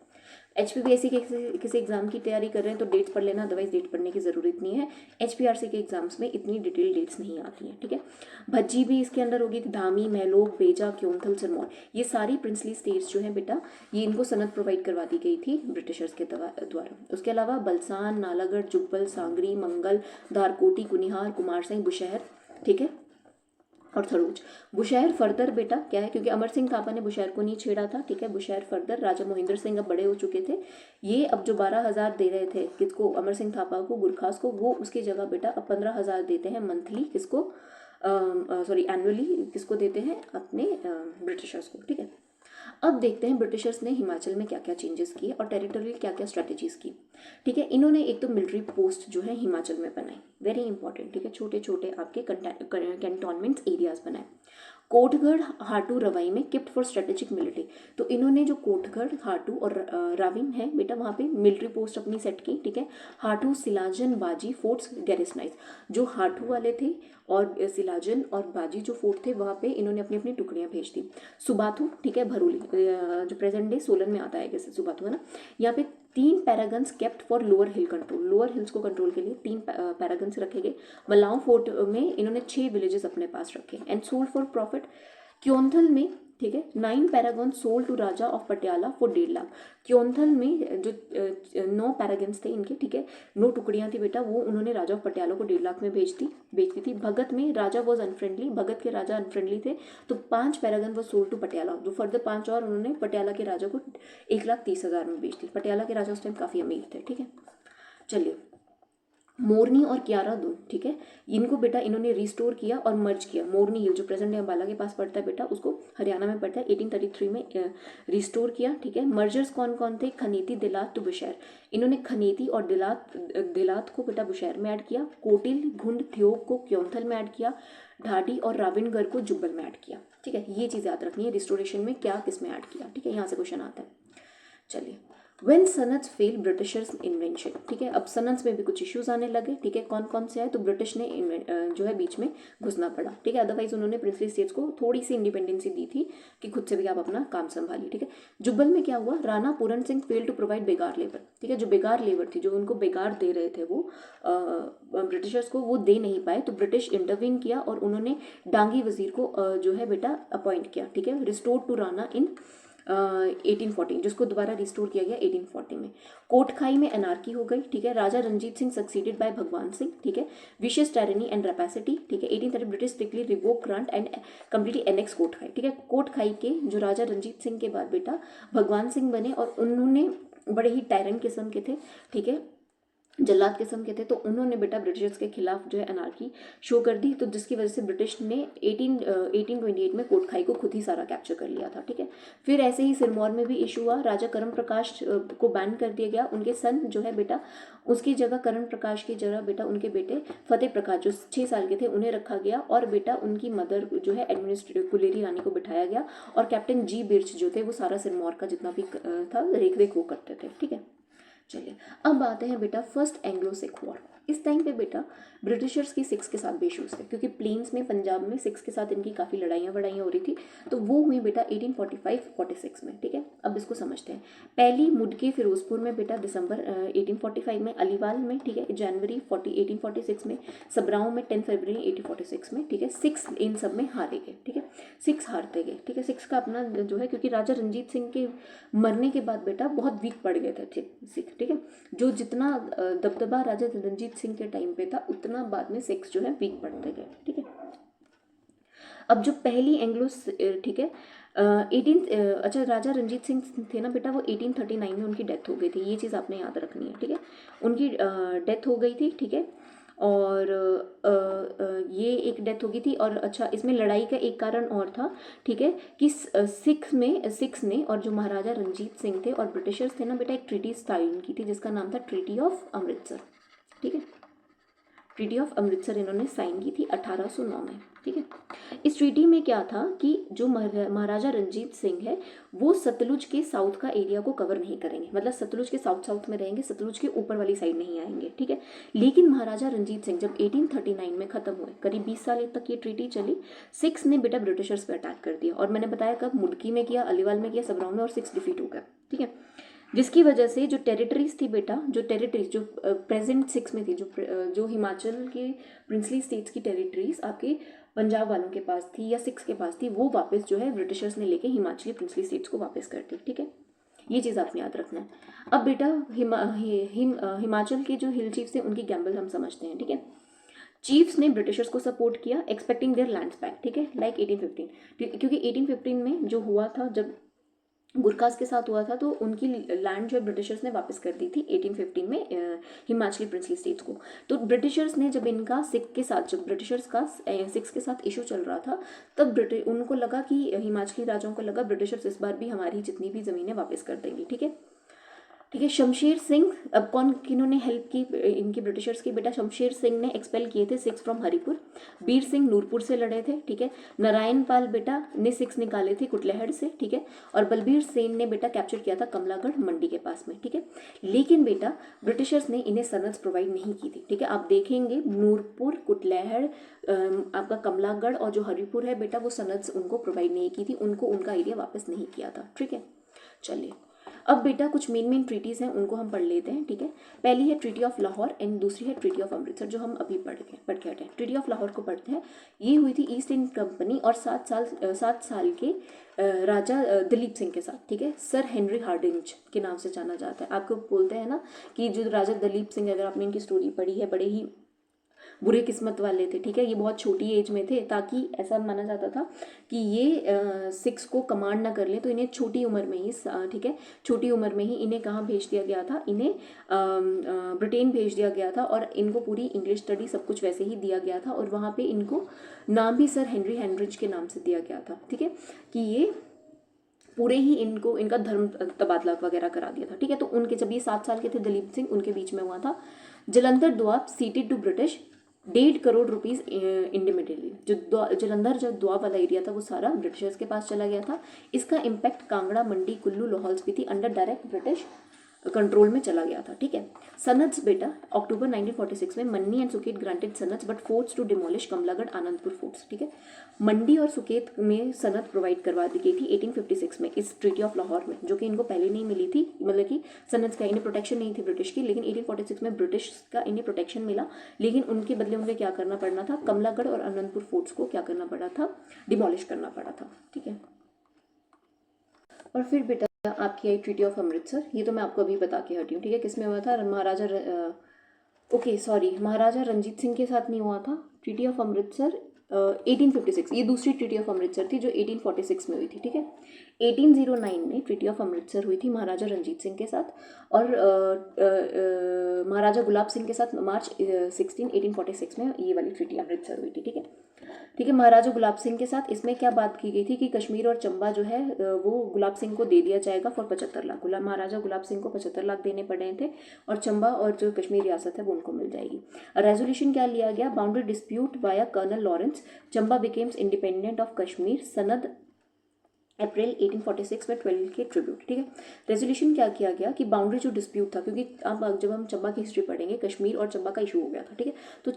HPPSC के किसी एग्जाम की तैयारी कर रहे हैं तो डेट्स पढ़ लेना, अदरवाइज डेट पढ़ने की जरूरत नहीं है। HPRC के एग्जाम्स में इतनी डिटेल डेट्स नहीं आती हैं, ठीक है। भज्जी भी इसके अंदर होगी, धामी, महलोग, बेजा, क्योंथल, सिरमौर, ये सारी प्रिंसली स्टेट्स जो हैं बेटा ये इनको सनद प्रोवाइड करवा दी गई थी ब्रिटिशर्स के द्वारा। उसके अलावा बलसान, नालागढ़, जुब्बल, सांगरी, मंगल, धारकोटी, कुनिहार, कुमारसैन, बुशहर, ठीक है, और थरूच। बुशहर फर्दर बेटा क्या है, क्योंकि अमर सिंह थापा ने बुशहर को नहीं छेड़ा था, ठीक है, बुशहर फर्दर राजा मोहिंदर सिंह अब बड़े हो चुके थे, ये अब जो 12,000 दे रहे थे किसको, अमर सिंह थापा को, गुरखास को, वो उसकी जगह बेटा अब 15,000 देते हैं मंथली, किसको, सॉरी एनुअली, किसको देते हैं, अपने ब्रिटिशर्स को, ठीक है। अब देखते हैं ब्रिटिशर्स ने हिमाचल में क्या क्या चेंजेस किए और टेरिटोरियल क्या क्या स्ट्रेटेजीज की, ठीक है। इन्होंने एक तो मिलिट्री पोस्ट जो है हिमाचल में बनाई, वेरी इंपॉर्टेंट, ठीक है, छोटे छोटे आपके कैंटोनमेंट्स एरियाज बनाए। कोटगढ़, हाटू, रवाई में किप्ट फॉर स्ट्रेटेजिक मिलिट्री, तो इन्होंने जो कोटगढ़, हाटू और राविन है बेटा वहाँ पे मिलिट्री पोस्ट अपनी सेट की, ठीक है। हाटू, सिलाजन, बाजी फोर्ट्स गैरिसनाइज, जो हाटू वाले थे और सिलाजन और बाजी जो फोर्ट थे वहाँ पे इन्होंने अपनी अपनी टुकड़ियाँ भेज दी। सुबाथू, ठीक है, भरूली, जो प्रेजेंट डे सोलन में आता है जैसे सुबाथू है ना, यहाँ पे 3 parganas kept for lower hill control, lower hills को कंट्रोल के लिए 3 पैरागन्स रखे गए। मलाव फोर्ट में इन्होंने 6 विलेजेस अपने पास रखे and sold for profit. Keonthal में, ठीक है, 9 pargana sold to Raja of Patiala for 1.5 lakh. Keonthal में जो 9 पैरागन्स थे इनके, ठीक है, 9 टुकड़ियां थी बेटा, वो उन्होंने राजा ऑफ पटियाला को 1.5 लाख में बेचती थी। भगत में राजा वॉज अनफ्रेंडली, भगत के राजा अनफ्रेंडली थे, तो 5 पैरागन वो सोल्ड टू पटियाला, जो फर्दर 5 और उन्होंने पटियाला के राजा को 1,30,000 में बेच दी। पटियाला के राजा उस टाइम काफ़ी अमीर थे, ठीक है। चलिए, मोरनी और क्यारा दून, ठीक है, इनको बेटा इन्होंने रिस्टोर किया और मर्ज किया। मोरनी हिल जो प्रेजेंट अम्बाला के पास पड़ता है बेटा, उसको हरियाणा में पड़ता है, 1833 में रिस्टोर किया, ठीक है। मर्जर्स कौन कौन थे, खनेती, दिलात टू बुशहर, इन्होंने खनेती और दिलात को बेटा बुशहर में ऐड किया। कोटिल, घुंड, थ्योक को क्योंथल में ऐड किया। ढाडी और राविनगढ़ को जुब्बल में ऐड किया, ठीक है। ये चीज़ याद रखनी है, रिस्टोरेशन में क्या किस में ऐड किया, ठीक है, यहाँ से क्वेश्चन आता है। चलिए, When सनत्स फेल ब्रिटिशर्स इन्वेंशन, ठीक है, अब सनत्स में भी कुछ इश्यूज आने लगे, ठीक है, कौन कौन से आए, तो ब्रिटिश ने जो है बीच में घुसना पड़ा, ठीक है, अदरवाइज उन्होंने प्रिंसली स्टेट्स को थोड़ी सी इंडिपेंडेंसी दी थी कि खुद से भी आप अपना काम संभालिए, ठीक है। जुब्बल में क्या हुआ, Rana Puran Singh fail to provide begar labour, ठीक है, जो बेगार लेबर थी, जो उनको बेगार दे रहे थे वो ब्रिटिशर्स को वो दे नहीं पाए, तो ब्रिटिश इंटरवीन किया और उन्होंने डांगी वजीर को जो है बेटा अपॉइंट किया, ठीक है, रिस्टोर टू राणा इन 1840, जिसको दोबारा रिस्टोर किया गया 1840 में। कोटखाई में एनार्की हो गई, ठीक है, राजा रंजीत सिंह सक्सीडेड बाय भगवान सिंह, ठीक है, विशेष टायरनी एंड रेपेसिटी, ठीक है, 1830 British strictly revoke grant and completely annex Kotkhai, ठीक है। कोटखाई के जो राजा रंजीत सिंह के बाद बेटा भगवान सिंह बने और उन्होंने बड़े ही टायरन किस्म के थे, ठीक है, जल्लाद किस्म के थे, तो उन्होंने बेटा ब्रिटिशर्स के खिलाफ जो है अनार्की शो कर दी, तो जिसकी वजह से ब्रिटिश ने 1828 में कोटखाई को खुद ही सारा कैप्चर कर लिया था, ठीक है। फिर ऐसे ही सिरमौर में भी इशू हुआ, राजा करण प्रकाश को बैन कर दिया गया, उनके सन जो है बेटा उसकी जगह करण प्रकाश की जगह बेटा उनके बेटे फतेह प्रकाश जो 6 साल के थे उन्हें रखा गया, और बेटा उनकी मदर जो है एडमिनिस्ट्रेटिव कुलेरी रानी को बिठाया गया, और कैप्टन जी बिर्च जो थे वो सारा सिरमौर का जितना भी था रेख वो करते थे, ठीक है। चलिए अब आते हैं बेटा फर्स्ट एंग्लो सिख वॉर। इस टाइम पे बेटा ब्रिटिशर्स की सिख्स के साथ भी इशूज़ थे, क्योंकि प्लेन्स में पंजाब में सिख्स के साथ इनकी काफ़ी लड़ाइयाँ हो रही थी। तो वो हुई बेटा 1845-46 में, ठीक है। अब इसको समझते हैं। पहली मुडके फिरोजपुर में बेटा दिसंबर 1845 में, अलीवाल में, ठीक है, जनवरी 1846 में, सबराओं में 10 फरवरी 1846 में, ठीक है। सिक्स इन सब में हारे गए, ठीक है, सिक्स हारते गए, ठीक है। सिक्स का अपना जो है, क्योंकि राजा रंजीत सिंह के मरने के बाद बेटा बहुत वीक पड़ गए थे सिख, ठीक है। जो जितना दबदबा राजा रंजीत सिंह के टाइम पे था उतना बाद में सिक्स जो है वीक पड़ते गए, ठीक है। अब जो पहली एंग्लो, ठीक है, 18 अच्छा राजा रंजीत सिंह थे ना बेटा, वो 1839 में उनकी डेथ हो गई थी, ये चीज़ आपने याद रखनी है, ठीक है। उनकी डेथ हो गई थी, ठीक है। और ये एक डेथ हो गई थी। और अच्छा इसमें लड़ाई का एक कारण और था, ठीक है, कि सिक्स ने और जो महाराजा रंजीत सिंह थे और ब्रिटिशर्स थे ना बेटा, एक ट्रीटी साइन की थी जिसका नाम था ट्रीटी ऑफ अमृतसर, ठीक है। ट्रीटी ऑफ अमृतसर इन्होंने साइन की थी 1809 में, ठीक है। इस ट्रीटी में क्या था कि जो महाराजा रंजीत सिंह है वो सतलुज के साउथ का एरिया को कवर नहीं करेंगे, मतलब सतलुज के साउथ में रहेंगे, सतलुज के ऊपर वाली साइड नहीं आएंगे, ठीक है। लेकिन महाराजा रंजीत सिंह जब 1839 में खत्म हुए, करीब 20 साल तक ये ट्रीटी चली, सिक्स ने बेटा ब्रिटिशर्स पे अटैक कर दिया। और मैंने बताया कब, मुडकी में किया, अलीवाल में किया, सबराओं में, और सिक्स डिफीट हो गया, ठीक है। जिसकी वजह से जो टेरिटरीज थी बेटा, जो टेरिटरीज जो प्रेजेंट सिक्स में थी, जो हिमाचल के प्रिंसली स्टेट्स की टेरिटरीज आपके पंजाब वालों के पास थी या सिक्स के पास थी, वो वापस जो है ब्रिटिशर्स ने लेके हिमाचली प्रिंसली स्टेट्स को वापस कर दी, ठीक है। ये चीज़ आपने याद रखना है। अब बेटा हिमाचल के जो हिल चीफ्स थे उनकी गैम्बल हम समझते हैं, ठीक है। चीफ्स ने ब्रिटिशर्स को सपोर्ट किया एक्सपेक्टिंग देयर लैंड्स बैक, ठीक है, लाइक 1815, क्योंकि 1815 में जो हुआ था, जब गुरखास के साथ हुआ था, तो उनकी लैंड जो है ब्रिटिशर्स ने वापस कर दी थी 1815 में हिमाचली प्रिंसली स्टेट्स को। तो ब्रिटिशर्स ने जब इनका सिख के साथ, जब ब्रिटिशर्स का सिक्स के साथ इशू चल रहा था, तब उनको लगा कि हिमाचली राजाओं को लगा ब्रिटिशर्स इस बार भी हमारी जितनी भी ज़मीनें वापस कर देंगी, ठीक है, ठीक है। शमशेर सिंह, अब कौन किन्होंने हेल्प की इनकी ब्रिटिशर्स की बेटा, शमशेर सिंह ने एक्सपेल किए थे सिक्स फ्रॉम हरिपुर, बीर सिंह नूरपुर से लड़े थे, ठीक है। नारायण पाल बेटा ने सिक्स निकाले थे कुटलहड़ से, ठीक है। और बलबीर सेन ने बेटा कैप्चर किया था कमलागढ़ मंडी के पास में, ठीक है। लेकिन बेटा ब्रिटिशर्स ने इन्हें सनद्स प्रोवाइड नहीं की थी, ठीक है। आप देखेंगे नूरपुर, कुटलहड़, आपका कमलागढ़ और जो हरिपुर है बेटा, वो सनद्स उनको प्रोवाइड नहीं की थी, उनको उनका एरिया वापस नहीं किया था, ठीक है। चलिए अब बेटा कुछ मेन ट्रीटीज़ हैं उनको हम पढ़ लेते हैं, ठीक है। पहली है ट्रीटी ऑफ लाहौर एंड दूसरी है ट्रीटी ऑफ अमृतसर, जो हम अभी पढ़ के हटे हैं। ट्रीटी ऑफ लाहौर को पढ़ते हैं। ये हुई थी ईस्ट इंडियन कंपनी और 7 साल के राजा दलीप सिंह के साथ, ठीक है। सर हेनरी हार्डिंज के नाम से जाना जाता है। आपको बोलते हैं ना कि जो राजा दलीप सिंह, अगर आपने इनकी स्टोरी पढ़ी है, बड़े ही बुरे किस्मत वाले थे, ठीक है। ये बहुत छोटी एज में थे, ताकि ऐसा माना जाता था कि ये सिक्स को कमांड ना कर लें, तो इन्हें छोटी उम्र में ही, ठीक है, छोटी उम्र में ही इन्हें कहाँ भेज दिया गया था, इन्हें ब्रिटेन भेज दिया गया था। और इनको पूरी इंग्लिश स्टडी सब कुछ वैसे ही दिया गया था, और वहाँ पे इनको नाम भी सर हेनरी हेनरिच के नाम से दिया गया था, ठीक है, कि ये पूरे ही इनको इनका धर्म तबादला वगैरह करा दिया था, ठीक है। तो उनके जब ये 7 साल के थे दलीप सिंह, उनके बीच में हुआ था। Jalandhar Doab ceded to British 1.5 crore rupees immediately. जो जलंधर जो दोआब वाला एरिया था वो सारा ब्रिटिशर्स के पास चला गया था। इसका impact Kangra, Mandi, Kullu, Lahaul Spiti under direct British control में चला गया था, ठीक है। सनद्स बेटा अक्टूबर 1946 में Mandi and Suket granted sanads but force to demolish Kamlagarh Anandpur forts, ठीक है। मंडी और सुकेत में सनद प्रोवाइड करवा दी गई थी 1856 में इस ट्रीटी ऑफ लाहौर में, जो कि इनको पहले नहीं मिली थी, मतलब कि सनद्स का इन्हें प्रोटेक्शन नहीं थी ब्रिटिश की, लेकिन 1846 में ब्रिटिश का इन्हें प्रोटेक्शन मिला। लेकिन उनके बदले उन्हें क्या करना पड़ना था, कमलागढ़ और आनंदपुर फोर्ट्स को क्या करना पड़ा था, डिमोलिश करना पड़ा था, ठीक है। और फिर बेटा आपकी आई ट्रीटी ऑफ अमृतसर, ये तो मैं आपको अभी बता के हटी हूँ, ठीक है। किसमें हुआ था, महाराजा रंजीत सिंह के साथ नहीं हुआ था। ट्रीटी ऑफ अमृतसर 1856, ये दूसरी ट्रीटी ऑफ अमृतसर थी जो 1846 में हुई थी, ठीक है। 1809 में ट्रीटी ऑफ अमृतसर हुई थी महाराजा रंजीत सिंह के साथ, और महाराजा गुलाब सिंह के साथ मार्च 16 1846 में ये वाली ट्रीटी अमृतसर हुई थी, ठीक है, ठीक है। महाराजा गुलाब सिंह के साथ इसमें क्या बात की गई थी कि कश्मीर और चंबा जो है वो गुलाब सिंह को दे दिया जाएगा फॉर 75 लाख। महाराजा गुलाब सिंह को 75 लाख देने पड़े थे, और चंबा और जो कश्मीर रियासत है वो उनको मिल जाएगी। रेजोल्यूशन क्या लिया गया, boundary dispute via Colonel Lawrence, Chamba becomes independent of Kashmir, सनद अप्रैल 1846 में 12 के ट्रिब्यूट, ठीक है। रेजोल्यूशन क्या किया गया कि बाउंड्री जो डिस्प्यूट था, क्योंकि अब जब हम चंबा की हिस्ट्री पढ़ेंगे कश्मीर और चंबा का इशू हो गया था, ठीक है। तो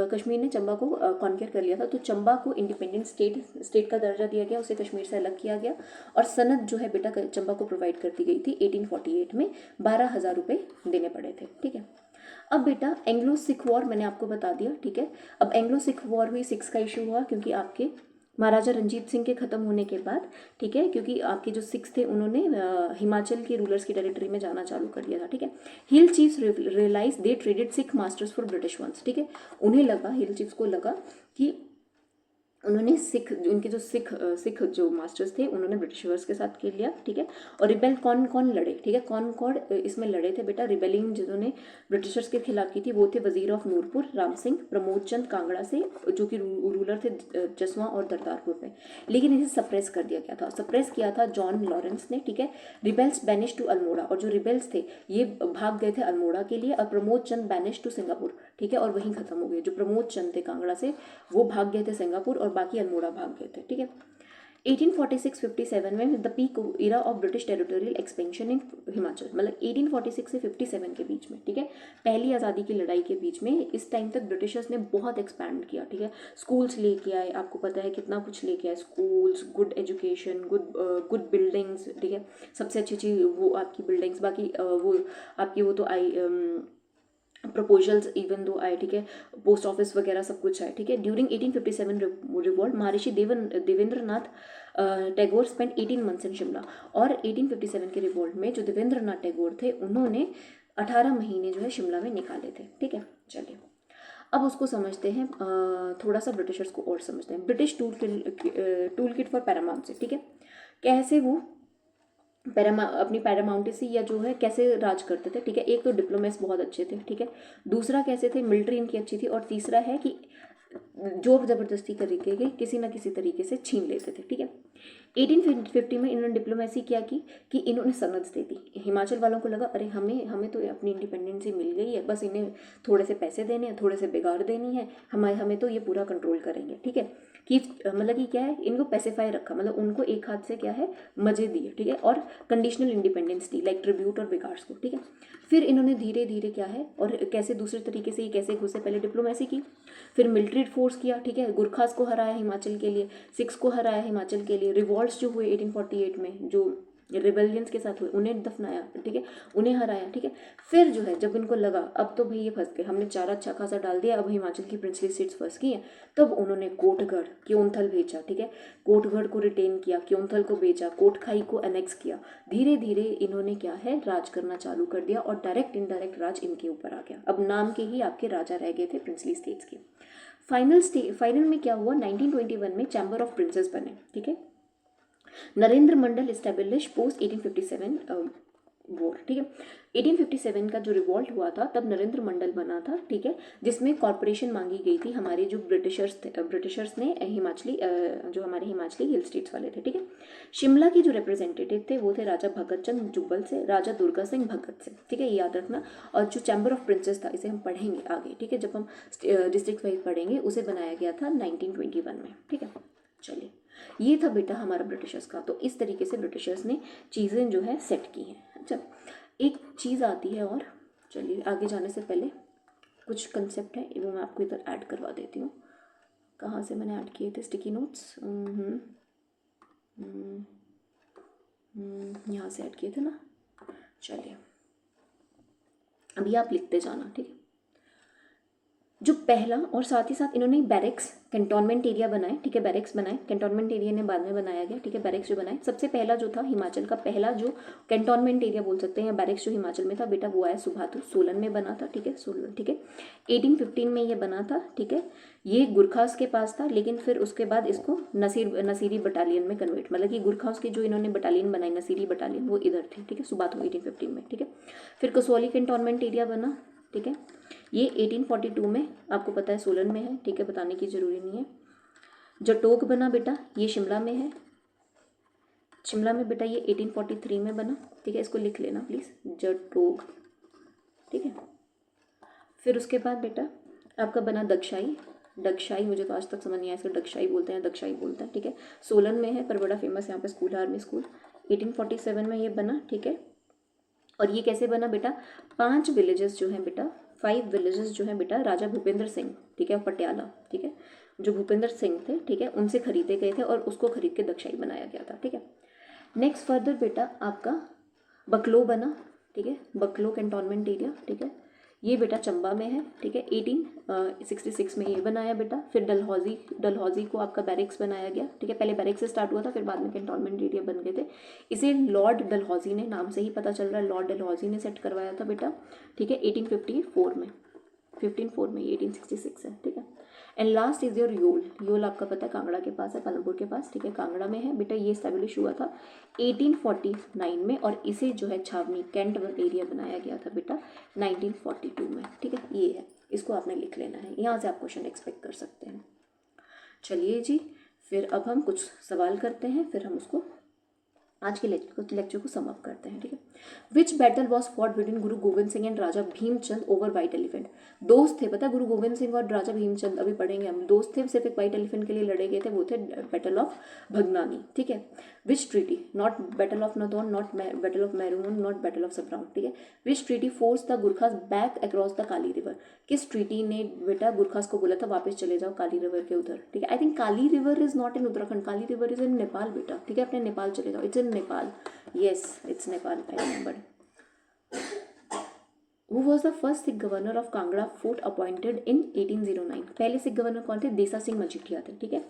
कश्मीर ने चंबा को कॉन्कर कर लिया था, तो चंबा को इंडिपेंडेंट स्टेट का दर्जा दिया गया, उसे कश्मीर से अलग किया गया और सनद जो है बेटा चंबा को प्रोवाइड कर दी गई थी 1848 में। 12,000 रुपये देने पड़े थे, ठीक है। अब बेटा एंग्लो सिख वॉर मैंने आपको बता दिया, ठीक है। अब एंग्लो सिख वॉर हुई, सिक्स का इशू हुआ क्योंकि आपके महाराजा रंजीत सिंह के ख़त्म होने के बाद, ठीक है, क्योंकि आपके जो सिक्स थे उन्होंने हिमाचल के रूलर्स की टेरिटरी में जाना चालू कर दिया था, ठीक है। Hill chiefs realise they traded Sikh masters for British ones, ठीक है। उन्हें लगा, हिल चीफ्स को लगा कि उन्होंने उनके जो सिख जो मास्टर्स थे उन्होंने ब्रिटिशर्स के साथ खेल लिया, ठीक है। और रिबेल कौन कौन लड़े, ठीक है, कौन कौन इसमें लड़े थे बेटा। रिबेलिंग जिन्होंने ब्रिटिशर्स के खिलाफ की थी वो थे वजीर ऑफ नूरपुर राम सिंह, प्रमोद चंद कांगड़ा से, जो कि रूलर थे जसवा और दरदारपुर में, लेकिन इसे सप्रेस कर दिया गया था। सप्रेस किया था जॉन लॉरेंस ने, ठीक है। रिबेल्स बैनिश टू अल्मोड़ा, और जो रिबेल्स थे ये भाग गए थे अल्मोड़ा के लिए, और प्रमोद चंद बैनिश टू सिंगापुर, ठीक है, और वहीं खत्म हो गए। जो प्रमोद चंद थे कांगड़ा से वो भाग गए थे सिंगापुर और बाकी अल्मोड़ा भाग गए थे, ठीक है। 1846-57 में the peak era of British territorial expansion in Himachal, मतलब 1846 से 57 के बीच में, ठीक है, पहली आज़ादी की लड़ाई के बीच में, इस टाइम तक ब्रिटिशर्स ने बहुत एक्सपैंड किया, ठीक है। स्कूल्स लेके आए, आपको पता है कितना कुछ लेके आए, schools, good education, good buildings, ठीक है, सबसे अच्छी वो आपकी बिल्डिंग्स, बाकी वो आपकी वो तो आई प्रपोजल्स इवन दो आए, ठीक है, पोस्ट ऑफिस वगैरह सब कुछ आए, ठीक है। During 1857 revolt Maharshi Devendra Nath Tagore spend 18 months in Shimla, और 1857 के रिवॉल्ट में जो देवेंद्र नाथ टैगोर थे उन्होंने 18 महीने जो है शिमला में निकाले थे, ठीक है। चलिए अब उसको समझते हैं, थोड़ा सा ब्रिटिशर्स को और समझते हैं। British tool kit for Paramount से, ठीक है, कैसे वो अपनी पैरामाउंटेसी या जो है कैसे राज करते थे, ठीक है। एक तो डिप्लोमेट्स बहुत अच्छे थे, ठीक है, दूसरा कैसे थे, मिलिट्री इनकी अच्छी थी, और तीसरा है कि जोर जबरदस्ती करके किसी ना किसी तरीके से छीन लेते थे, ठीक है। 1850 में इन्होंने डिप्लोमेसी क्या की कि इन्होंने सनद दे दी। हिमाचल वालों को लगा अरे हमें तो अपनी इंडिपेंडेंसी मिल गई है, बस इन्हें थोड़े से पैसे देने हैं, थोड़े से बिगाड़ देनी है, हमें तो ये पूरा कंट्रोल करेंगे, ठीक है। कि मतलब कि क्या है, इनको पैसिफाई रखा, मतलब उनको एक हाथ से क्या है मजे दिए, ठीक है, और कंडीशनल इंडिपेंडेंस दी, लाइक ट्रिब्यूट और बिगार्ड्स को, ठीक है। फिर इन्होंने धीरे धीरे क्या है और कैसे दूसरे तरीके से ये कैसे घुसे, पहले डिप्लोमेसी की, फिर मिलिट्री फोर्स किया, ठीक है, गुरखास को हराया हिमाचल के लिए, सिक्स को हराया हिमाचल के लिए, रिवॉल्ट्स जो हुए 1848 में जो रिबेलियंस के साथ हुए उन्हें दफनाया, ठीक है, उन्हें हराया, ठीक है। फिर जो है जब इनको लगा अब तो भाई ये फंस गए, हमने चारा अच्छा खासा डाल दिया, अब हिमाचल की प्रिंसली सीट्स फंस गई हैं, तब उन्होंने कोटगढ़ क्योंथल भेजा, ठीक है, कोटगढ़ को रिटेन किया, क्योंथल को भेजा, कोटखाई को अनेक्स किया। धीरे धीरे इन्होंने क्या है राज करना चालू कर दिया और डायरेक्ट इनडायरेक्ट राज इनके ऊपर आ गया। अब नाम के ही आपके राजा रह गए थे प्रिंसली स्टेट्स के। फाइनल में क्या हुआ, 1921 में चैम्बर ऑफ प्रिंसेस बने, ठीक है। नरेंद्र मंडल इस्टेब्लिश पोस्ट 1857 वॉर, ठीक है। 1857 का जो रिवॉल्ट हुआ था तब नरेंद्र मंडल बना था, ठीक है, जिसमें कॉर्पोरेशन मांगी गई थी हमारे जो ब्रिटिशर्स ने हिमाचली जो हमारे हिमाचली हिल स्टेट्स वाले थे, ठीक है। शिमला के जो रिप्रेजेंटेटिव थे वो थे राजा भगत चंद जुब्बल से, राजा दुर्गा सिंह भगत से, ठीक है, ये याद रखना। और जो चैम्बर ऑफ प्रिंसेस था इसे हम पढ़ेंगे आगे, ठीक है, जब हम डिस्ट्रिक्ट वाइज पढ़ेंगे, उसे बनाया गया था 1921 में, ठीक है। चलिए ये था बेटा हमारा ब्रिटिशर्स का। तो इस तरीके से ब्रिटिशर्स ने चीज़ें जो है सेट की हैं। अच्छा एक चीज़ आती है और चलिए आगे जाने से पहले कुछ कंसेप्ट है वो मैं आपको इधर ऐड करवा देती हूँ। कहाँ से मैंने ऐड किए थे स्टिकी नोट्स, यहाँ से ऐड किए थे ना। चलिए अभी आप लिखते जाना, ठीक है। जो पहला और साथ ही साथ इन्होंने बैरिक्स कैंटोनमेंट एरिया बनाए, ठीक है, बैरिक्स बनाए, कैंटोनमेंट एरिया ने बाद में बनाया गया, ठीक है, बैरिक्स जो बनाए। सबसे पहला जो था हिमाचल का पहला जो कैंटोनमेंट एरिया बोल सकते हैं या बैरिक्स जो हिमाचल में था बेटा वो आया सुभातु, सोलन में बना था, ठीक है, सोलन, ठीक है, 1815 में ये बना था, ठीक है। ये गुरखास के पास था लेकिन फिर उसके बाद इसको नसीरी बटालियन में कन्वर्ट, मतलब कि गुरखास की जो इन्होंने बटालियन बनाई नसीरी बटालियन वो इधर थी, ठीक है, सुभातु 1815 में, ठीक है। फिर कसौली कैंटोनमेंट एरिया बना, ठीक है, ये 1842 में आपको पता है सोलन में है, ठीक है, बताने की जरूरी नहीं है। जटोग बना बेटा ये शिमला में है, शिमला में बेटा ये 1843 में बना, ठीक है, इसको लिख लेना प्लीज़ जटोग, ठीक है। फिर उसके बाद बेटा आपका बना दक्षाई, डगशाई, मुझे तो आज तक समझ नहीं आया इसका डगशाई बोलते हैं दक्षाई बोलते हैं, ठीक है। सोलन में है पर बड़ा फेमस यहाँ पे स्कूल है, आर्मी स्कूल। 1847 में ये बना, ठीक है। और ये कैसे बना बेटा, 5 विलेजेस जो हैं बेटा, 5 विलेजेस जो हैं बेटा राजा भूपेंद्र सिंह, ठीक है, पटियाला, ठीक है, जो भूपेंद्र सिंह थे, ठीक है, उनसे खरीदे गए थे और उसको खरीद के दक्षाई बनाया गया था, ठीक है। नेक्स्ट फर्दर बेटा आपका बकलो बना, ठीक है, बकलो कैंटोनमेंट एरिया, ठीक है, ये बेटा चंबा में है, ठीक है। 1866 में ये बनाया बेटा। फिर डलहौजी को आपका बैरिक्स बनाया गया, ठीक है। पहले बैरिक्स से स्टार्ट हुआ था, फिर बाद में कैंटोनमेंट एरिया बन गए थे। इसे लॉर्ड डलहौजी ने, नाम से ही पता चल रहा है, लॉर्ड डलहौजी ने सेट करवाया था बेटा, ठीक है, 1854 में, 15 में, 1866 है, ठीक है। And last is your Yol. Yol आपका पता है कांगड़ा के पास है, पालमपुर के पास, ठीक है, कांगड़ा में है बेटा। ये स्टैब्लिश हुआ था 1849 में और इसे जो है छावनी कैंट एरिया बनाया गया था बेटा 1942 में, ठीक है। ये है, इसको आपने लिख लेना है, यहाँ से आप क्वेश्चन एक्सपेक्ट कर सकते हैं। चलिए जी, फिर अब हम कुछ सवाल करते हैं, फिर हम उसको आज के लेक्चर को सम अप करते हैं, ठीक है। Which battle was fought between Guru Gobind Singh and Raja Bhimchand over white elephant. दोस्त थे, पता है, गुरु गोविंद सिंह और राजा भीमचंद, अभी पढ़ेंगे हम, दोस्त थे, सिर्फ एक व्हाइट एलिफेंट के लिए लड़े गए थे, वो थे बैटल ऑफ भगनानी, ठीक है। Which treaty, not battle of Nathaun, not battle of Mairuman, not battle of Sapraun, ठीक है। Which treaty force the Gurkhas back across the Kali river. किस ट्रीटी ने बेटा गुरखास को बोला था वापस चले जाओ काली रिवर के उधर, ठीक है। I think Kali river is not in Uttarakhand, Kali river is in Nepal बेटा, ठीक है, अपने नेपाल चले जाओ, it's in Nepal, yes it's Nepal, I remembered. Who was the first Sikh governor of Kangra fort appointed in 1809? पहले सिख गवर्नर कौन थे, देसा सिंह मजीठिया थे, ठीक है।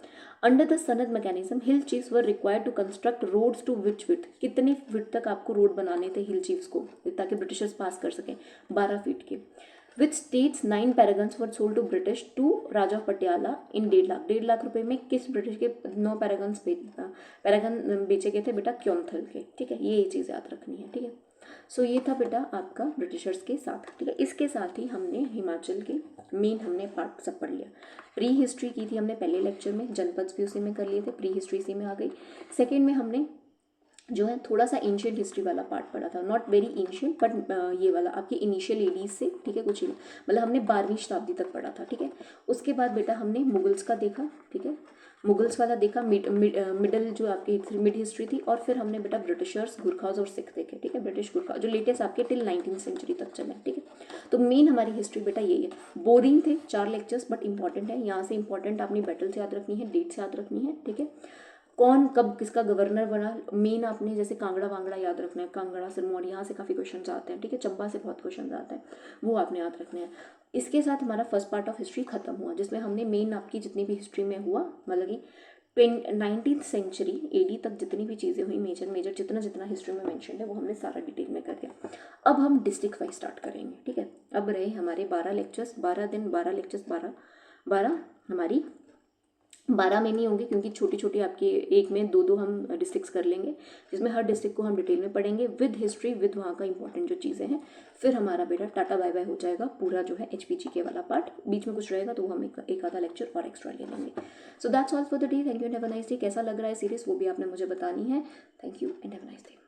अंडर द सनद mechanism hill chiefs were required to construct roads to which width, कितने width तक आपको रोड बनाने थे हिल चीफ्स को ताकि ब्रिटिशर्स पास कर सकें, 12 फीट के। Which states 9 parganas were sold to British to Raja of Patiala in 1.5 lakh रुपए में किस ब्रिटिश के 9 पैरागन बेचे गए थे बेटा, क्योंथल के, ठीक है। ये चीज़ याद रखनी है, ठीक है। सो ये था बेटा आपका ब्रिटिशर्स के साथ, ठीक है। इसके साथ ही हमने हिमाचल के मेन हमने पार्ट सब पढ़ लिया। प्री हिस्ट्री की थी हमने पहले लेक्चर में, जनपद भी उसी में कर लिए थे, प्री हिस्ट्री इसी में आ गई। सेकेंड में हमने जो है थोड़ा सा एंशियंट हिस्ट्री वाला पार्ट पढ़ा था, नॉट वेरी एंशियंट बट ये वाला आपकी इनिशियल एडीज से, ठीक है, कुछ ही मतलब हमने 12वीं शताब्दी तक पढ़ा था, ठीक है। उसके बाद बेटा हमने मुगल्स का देखा, ठीक है, मुगल्स वाला देखा, मिडल जो आपकी मिड हिस्ट्री थी, और फिर हमने बेटा ब्रिटिशर्स, गुरखाज और सिख देखे, ठीक है, ब्रिटिश गुरखा जो लेटेस्ट आपके टिल 19th सेंचुरी तक चले, ठीक है। तो मेन हमारी हिस्ट्री बेटा यही है। बोरिंग थे 4 लेक्चर्स बट इंपॉर्टेंट है, यहाँ से इंपॉर्टेंट अपनी बैटल्स याद रखनी है, डेट्स याद रखनी है, ठीक है। कौन कब किसका गवर्नर बना, मेन आपने जैसे कांगड़ा वांगड़ा याद रखना है, कांगड़ा सिरमौर, यहाँ से काफ़ी क्वेश्चन आते हैं, ठीक है। चंबा से बहुत क्वेश्चन आते हैं, वो आपने याद रखने हैं। इसके साथ हमारा फर्स्ट पार्ट ऑफ हिस्ट्री खत्म हुआ, जिसमें हमने मेन आपकी जितनी भी हिस्ट्री में हुआ मतलब कि 19th सेंचुरी एडी तक जितनी भी चीज़ें हुई मेजर जितना हिस्ट्री में मेंशन है वो हमने सारा डिटेल में कर दिया। अब हम डिस्ट्रिक्ट वाइज स्टार्ट करेंगे, ठीक है। अब रहे हमारे 12 लेक्चर्स, 12 दिन 12 लेक्चर्स, 12 हमारी 12 में नहीं होंगे क्योंकि छोटी छोटी आपकी एक में 2 हम डिस्ट्रिक्ट्स कर लेंगे, जिसमें हर डिस्ट्रिक्ट को हम डिटेल में पढ़ेंगे विद हिस्ट्री, विद वहाँ का इंपॉर्टेंट जो चीज़ें हैं। फिर हमारा बेटा टाटा बाय बाय हो जाएगा, पूरा जो है HPG के वाला पार्ट, बीच में कुछ रहेगा तो हम एक आधा लेक्चर और एक्स्ट्रा ले लेंगे। So that's all for the day, thank you and have a nice day. कैसा लग रहा है सीरीज वो भी आपने मुझे बतानी है। Thank you and have a nice day.